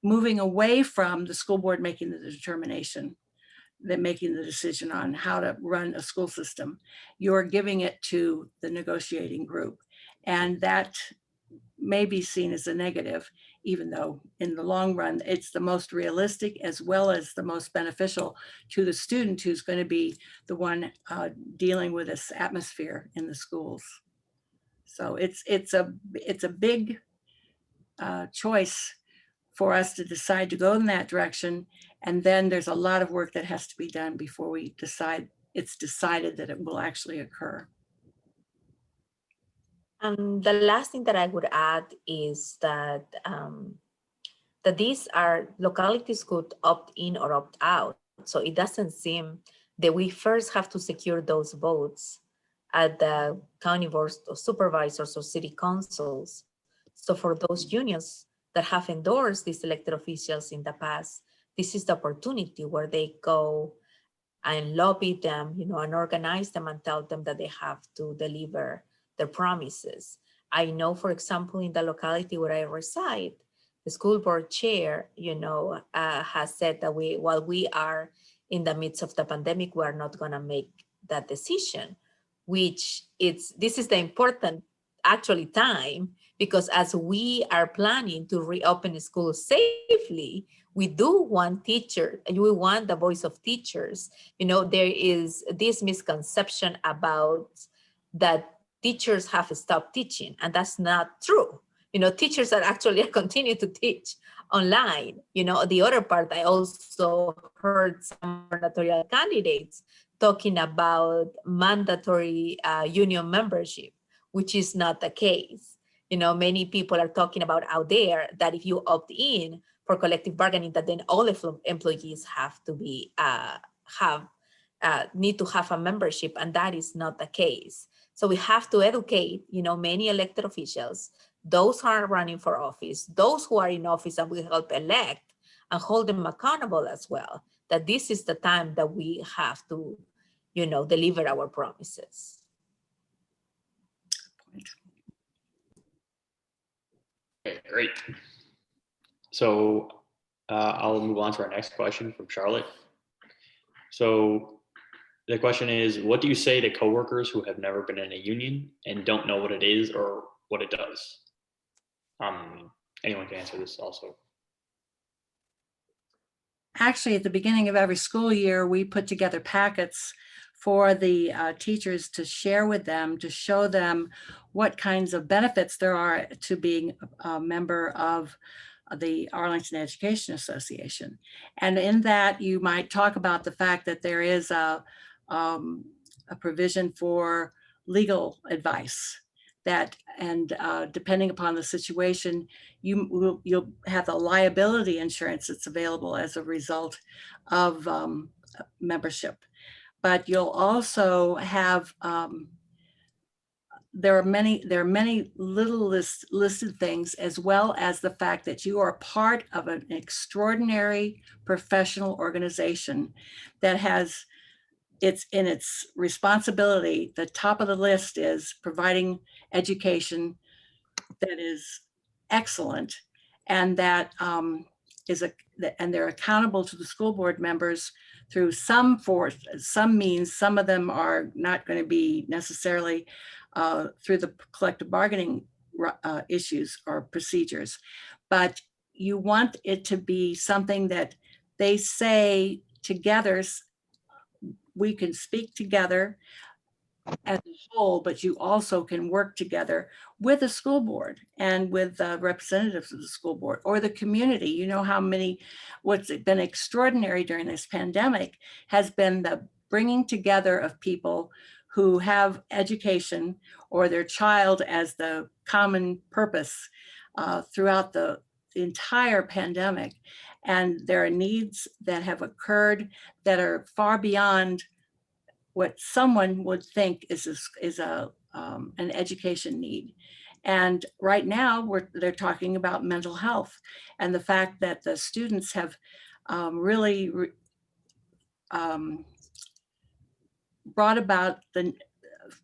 moving away from the school board making the determination, making the decision on how to run a school system. You're giving it to the negotiating group. And that may be seen as a negative, even though in the long run, it's the most realistic as well as the most beneficial to the student who's going to be the one dealing with this atmosphere in the schools. So it's a big choice for us to decide to go in that direction. And then there's a lot of work that has to be done before it's decided that it will actually occur. The last thing that I would add is that that these are localities could opt in or opt out. So it doesn't seem that we first have to secure those votes at the county boards of supervisors or city councils. So for those unions that have endorsed these elected officials in the past, this is the opportunity where they go and lobby them, you know, and organize them and tell them that they have to deliver their promises. I know, for example, in the locality where I reside, the school board chair, you know, has said that while we are in the midst of the pandemic, we are not going to make that decision, which this is the important actually time, because as we are planning to reopen schools safely, we do want teachers, we want the voice of teachers. You know, there is this misconception about that teachers have stopped teaching, and that's not true. You know, teachers are actually continue to teach online. You know, the other part, I also heard some gubernatorial candidates talking about mandatory union membership, which is not the case. You know, many people are talking about out there that if you opt in for collective bargaining, that then all employees have to be need to have a membership, and that is not the case. So we have to educate, you know, many elected officials, those who are running for office, those who are in office and we help elect, and hold them accountable as well, that this is the time that we have to, you know, deliver our promises. Okay, great. So I'll move on to our next question from Charlotte. So the question is, what do you say to coworkers who have never been in a union and don't know what it is or what it does? Anyone can answer this also. Actually, at the beginning of every school year, we put together packets for the teachers to share with them, to show them what kinds of benefits there are to being a member of the Arlington Education Association. And in that, you might talk about the fact that there is a provision for legal advice, that, and depending upon the situation, you'll have the liability insurance that's available as a result of membership. But you'll also have, there are many little listed things, as well as the fact that you are part of an extraordinary professional organization that has, it's in its responsibility, the top of the list is providing education that is excellent, and that and they're accountable to the school board members through some means. Some of them are not going to be necessarily through the collective bargaining issues or procedures, but you want it to be something that they say together. We can speak together as a whole, but you also can work together with the school board and with representatives of the school board or the community. You know how many, what's been extraordinary during this pandemic has been the bringing together of people who have education or their child as the common purpose throughout the entire pandemic. And there are needs that have occurred that are far beyond what someone would think is an education need. And right now they're talking about mental health and the fact that the students have really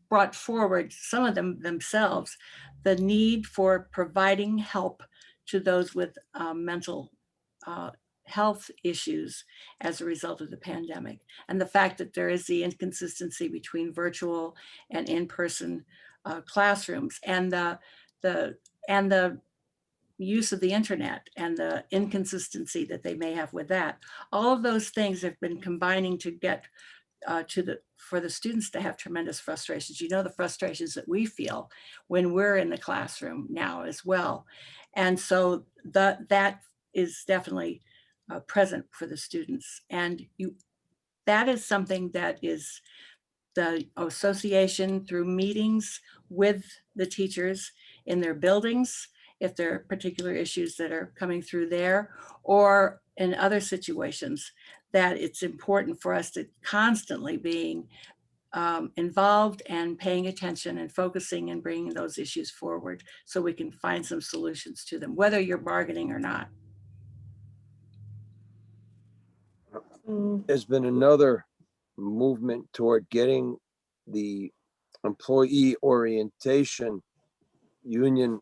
brought forward, some of them themselves, the need for providing help to those with mental health issues as a result of the pandemic, and the fact that there is the inconsistency between virtual and in-person classrooms, and the use of the internet and the inconsistency that they may have with that. All of those things have been combining to get for the students to have tremendous frustrations. You know, the frustrations that we feel when we're in the classroom now as well. And so that is definitely present for the students. And that is something that is the association through meetings with the teachers in their buildings, if there are particular issues that are coming through there, or in other situations, that it's important for us to constantly being involved and paying attention and focusing and bringing those issues forward so we can find some solutions to them, whether you're bargaining or not. there's been another movement toward getting the employee orientation union.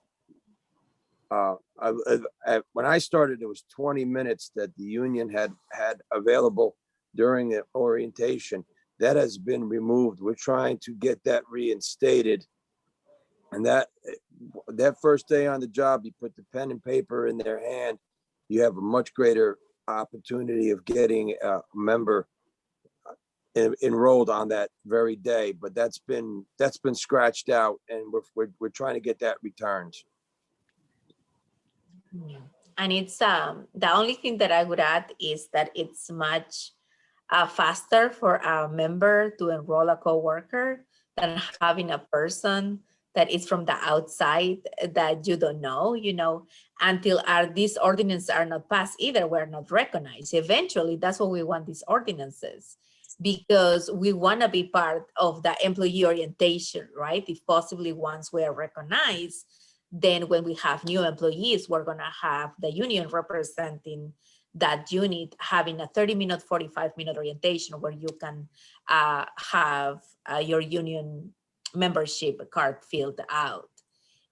When I started, it was 20 minutes that the union had available during the orientation. That has been removed. We're trying to get that reinstated. And that first day on the job, you put the pen and paper in their hand, you have a much greater opportunity of getting a member enrolled on that very day. But that's been scratched out, and we're trying to get that returned. And it's the only thing that I would add is that it's much faster for a member to enroll a coworker than having a person that is from the outside that you don't know, until these ordinances are not passed either, we're not recognized. Eventually, that's what we want, these ordinances, because we want to be part of the employee orientation, right? If possibly once we are recognized, then when we have new employees, we're going to have the union representing that unit, having a 30-minute, 45-minute orientation where you can have your union membership card filled out.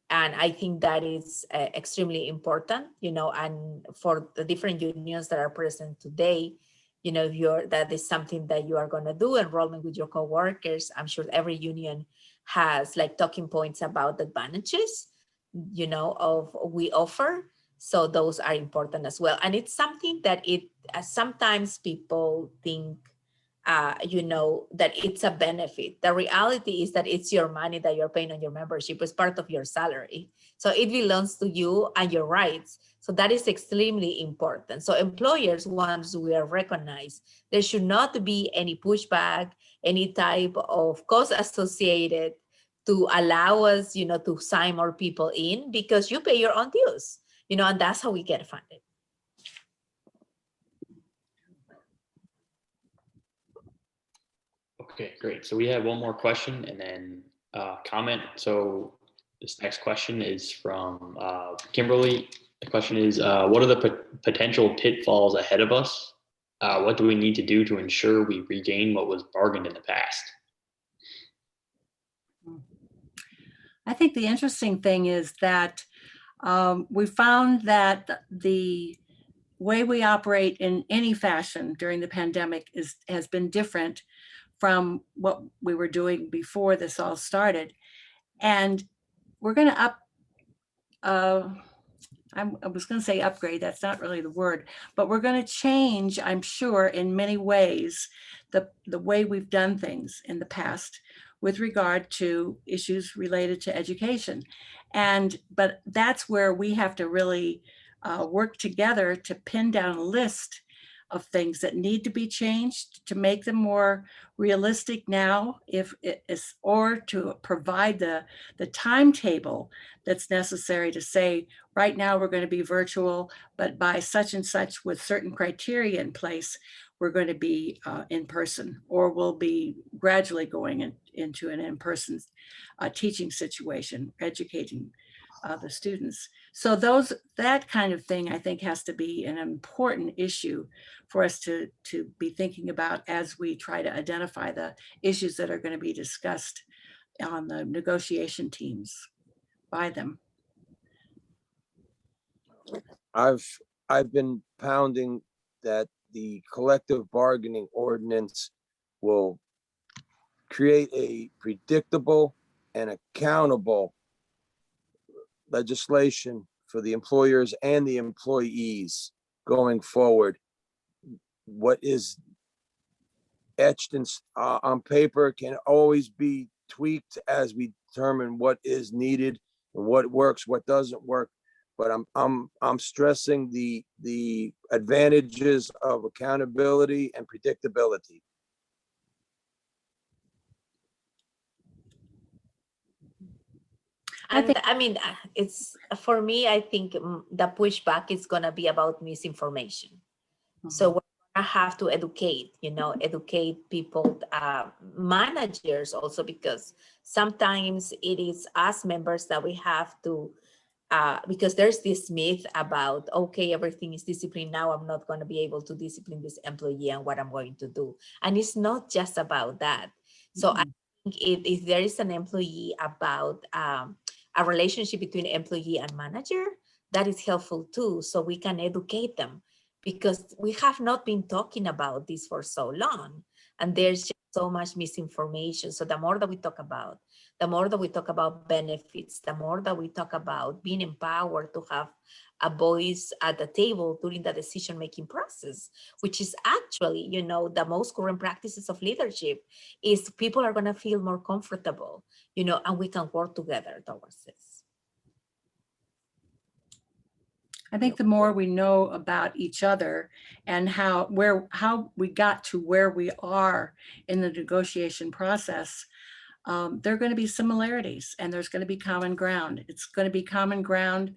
And I think that is extremely important, and for the different unions that are present today, if that is something that you are going to do, enrollment with your coworkers. I'm sure every union has like talking points about the advantages, of we offer. So those are important as well. And it's something that sometimes people think, that it's a benefit. The reality is that it's your money that you're paying on your membership. It's part of your salary. So it belongs to you and your rights. So that is extremely important. So employers, once we are recognized, there should not be any pushback, any type of cost associated to allow us, to sign more people in, because you pay your own dues, and that's how we get funded. Okay, great. So we have one more question and then comment. So this next question is from Kimberly. The question is, what are the potential pitfalls ahead of us? What do we need to do to ensure we regain what was bargained in the past? I think the interesting thing is that we found that the way we operate in any fashion during the pandemic has been different from what we were doing before this all started. And we're going to I was going to say upgrade, that's not really the word, but we're going to change, I'm sure, in many ways, the way we've done things in the past with regard to issues related to education. But that's where we have to really work together to pin down a list of things that need to be changed to make them more realistic now, or to provide the timetable that's necessary to say, right now we're going to be virtual, but by such and such with certain criteria in place, we're going to be in person, or we'll be gradually going into an in-person teaching situation, educating the students. So that kind of thing, I think, has to be an important issue for us to be thinking about as we try to identify the issues that are going to be discussed on the negotiation teams by them. I've been pounding that the collective bargaining ordinance will create a predictable and accountable legislation for the employers and the employees going forward. What is etched on paper can always be tweaked as we determine what is needed and what works, what doesn't work. But I'm stressing the advantages of accountability and predictability. It's, for me, I think the pushback is going to be about misinformation. Mm-hmm. So we're going to have to educate people, managers also, because sometimes it is us members that we have to because there's this myth about, okay, everything is discipline now, I'm not going to be able to discipline this employee and what I'm going to do. And it's not just about that. So I think if there is an employee about a relationship between employee and manager, that is helpful too. So we can educate them, because we have not been talking about this for so long. And there's just so much misinformation. So the more that we talk about, the more that we talk about benefits, the more that we talk about being empowered to have a voice at the table during the decision-making process, which is actually, you know, the most current practices of leadership, is people are going to feel more comfortable, you know, and we can work together towards this. I think the more we know about each other and how we got to where we are in the negotiation process, there are going to be similarities and there's going to be common ground. It's going to be common ground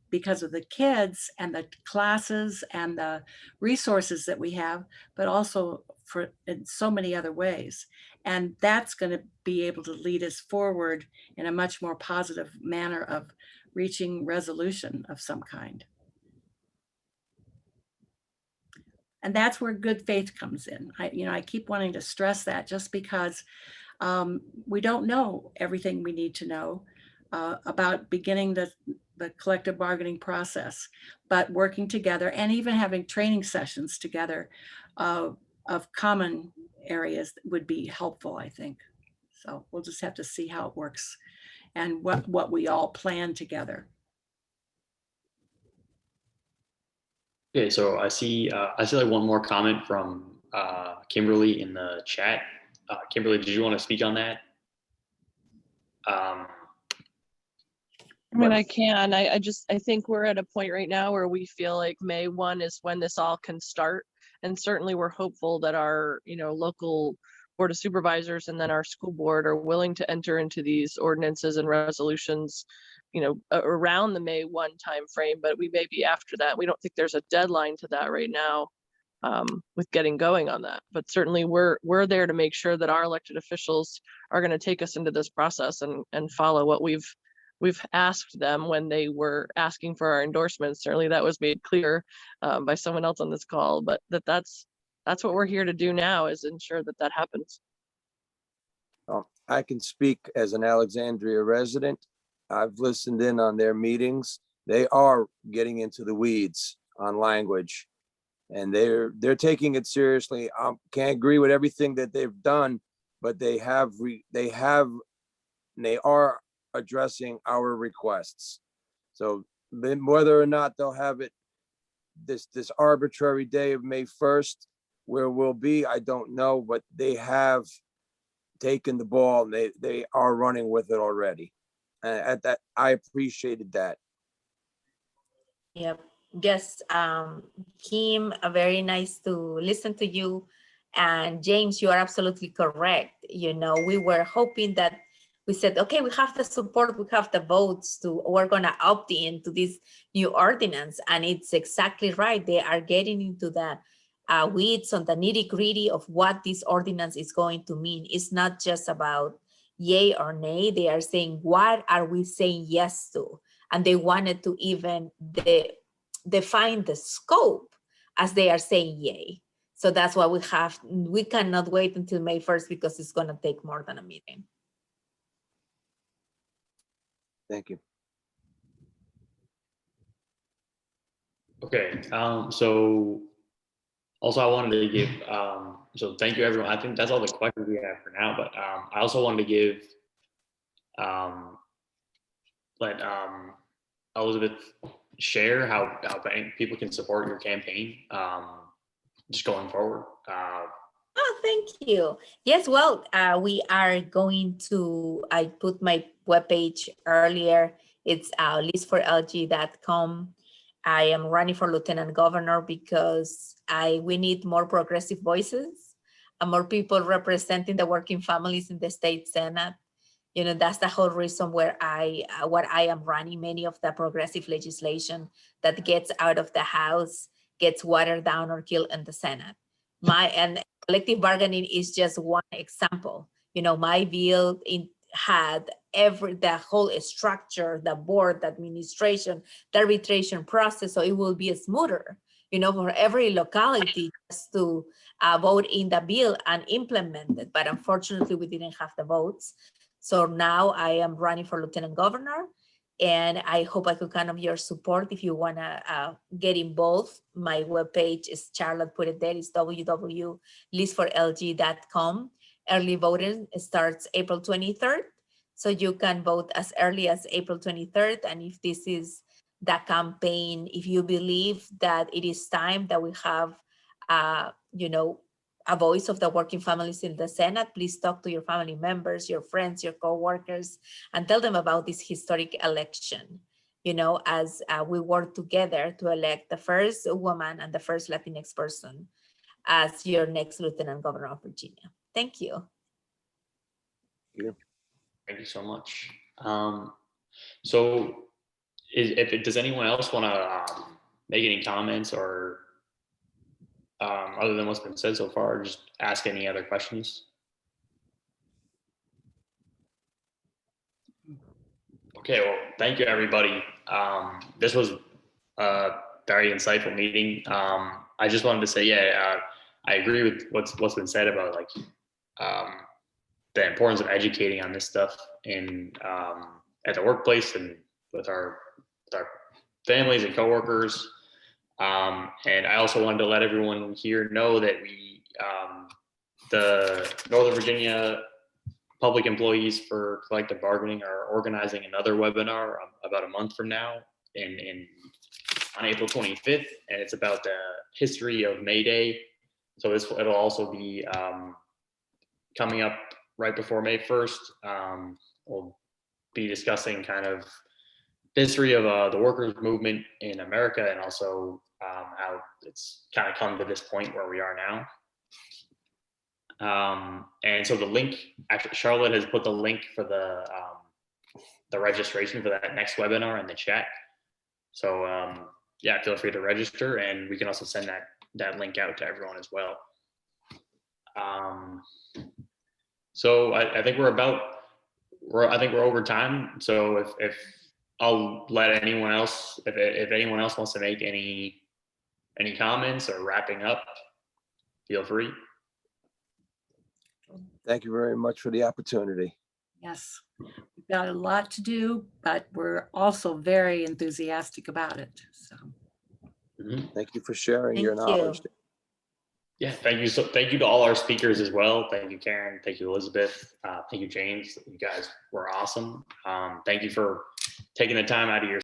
because of the kids and the classes and the resources that we have, but also in so many other ways. And that's going to be able to lead us forward in a much more positive manner of reaching resolution of some kind. And that's where good faith comes in. I keep wanting to stress that, just because we don't know everything we need to know about beginning the collective bargaining process, but working together and even having training sessions together of common areas would be helpful, I think. So we'll just have to see how it works and what we all plan together. Okay, so I see like one more comment from Kimberly in the chat. Kimberly, did you want to speak on that? I mean, I can. I think we're at a point right now where we feel like May 1 is when this all can start. And certainly we're hopeful that our, local board of supervisors and then our school board are willing to enter into these ordinances and resolutions, around the May 1 timeframe, but we may be after that. We don't think there's a deadline to that right now with getting going on that. But certainly we're there to make sure that our elected officials are going to take us into this process and follow what we've asked them when they were asking for our endorsements. Certainly that was made clear by someone else on this call, but that's what we're here to do now, is ensure that that happens. I can speak as an Alexandria resident. I've listened in on their meetings. They are getting into the weeds on language, and they're taking it seriously. I can't agree with everything that they've done, but they are addressing our requests. So then whether or not they'll have it this arbitrary day of May 1st, where we'll be, I don't know, but they have taken the ball and they are running with it already. At that, I appreciated that. Yep. Yes, Kim, very nice to listen to you. And James, you are absolutely correct. We were hoping that we said, okay, we have the support, we have the votes we're gonna opt in to this new ordinance. And it's exactly right. They are getting into the weeds on the nitty gritty of what this ordinance is going to mean. It's not just about yay or nay. They are saying, what are we saying yes to? And they wanted to even define the scope as they are saying yay. So that's why we cannot wait until May 1st, because it's going to take more than a meeting. Thank you. Okay, so also I wanted to give, so thank you everyone. I think that's all the questions we have for now, but I also wanted to give, let Elizabeth share how people can support your campaign just going forward. Oh, thank you. Yes, well, we are going to, I put my webpage earlier. It's listforlg.com. I am running for lieutenant governor because we need more progressive voices and more people representing the working families in the state Senate. That's the whole reason where I am running. Many of the progressive legislation that gets out of the House gets watered down or killed in the Senate. And collective bargaining is just one example. My bill had the whole structure, the board, the administration, the arbitration process, so it will be smoother, for every locality just to vote in the bill and implement it. But unfortunately, we didn't have the votes. So now I am running for Lieutenant Governor, and I hope I could count on your support if you want to get involved. My webpage is, Charlotte put it there, is www.listforlg.com. Early voting starts April 23rd. So you can vote as early as April 23rd. And if this is the campaign, if you believe that it is time that we have, a voice of the working families in the Senate, please talk to your family members, your friends, your co-workers, and tell them about this historic election, as we work together to elect the first woman and the first Latinx person as your next Lieutenant Governor of Virginia. Thank you. Thank you so much. So does anyone else want to make any comments or other than what's been said so far, just ask any other questions? Okay, well, thank you, everybody. This was a very insightful meeting. I just wanted to say, I agree with what's been said about the importance of educating on this stuff at the workplace and with our families and coworkers. And I also wanted to let everyone here know that the Northern Virginia Public Employees for Collective Bargaining are organizing another webinar about a month from now on April 25th, and it's about the history of May Day. So it'll also be coming up right before May 1st. We'll be discussing kind of history of the workers' movement in America, and also how it's kind of come to this point where we are now. And so the link, actually, Charlotte has put the link for the registration for that next webinar in the chat. So feel free to register, and we can also send that link out to everyone as well. So I think we're over time. So if I'll let anyone else, if anyone else wants to make any comments or wrapping up, feel free. Thank you very much for the opportunity. Yes, we've got a lot to do, but we're also very enthusiastic about it. So Thank you for sharing your Thank you. knowledge. Yeah, thank you. So thank you to all our speakers as well. Thank you, Karen. Thank you, Elizabeth. Thank you, James. You guys were awesome. Thank you for taking the time out of your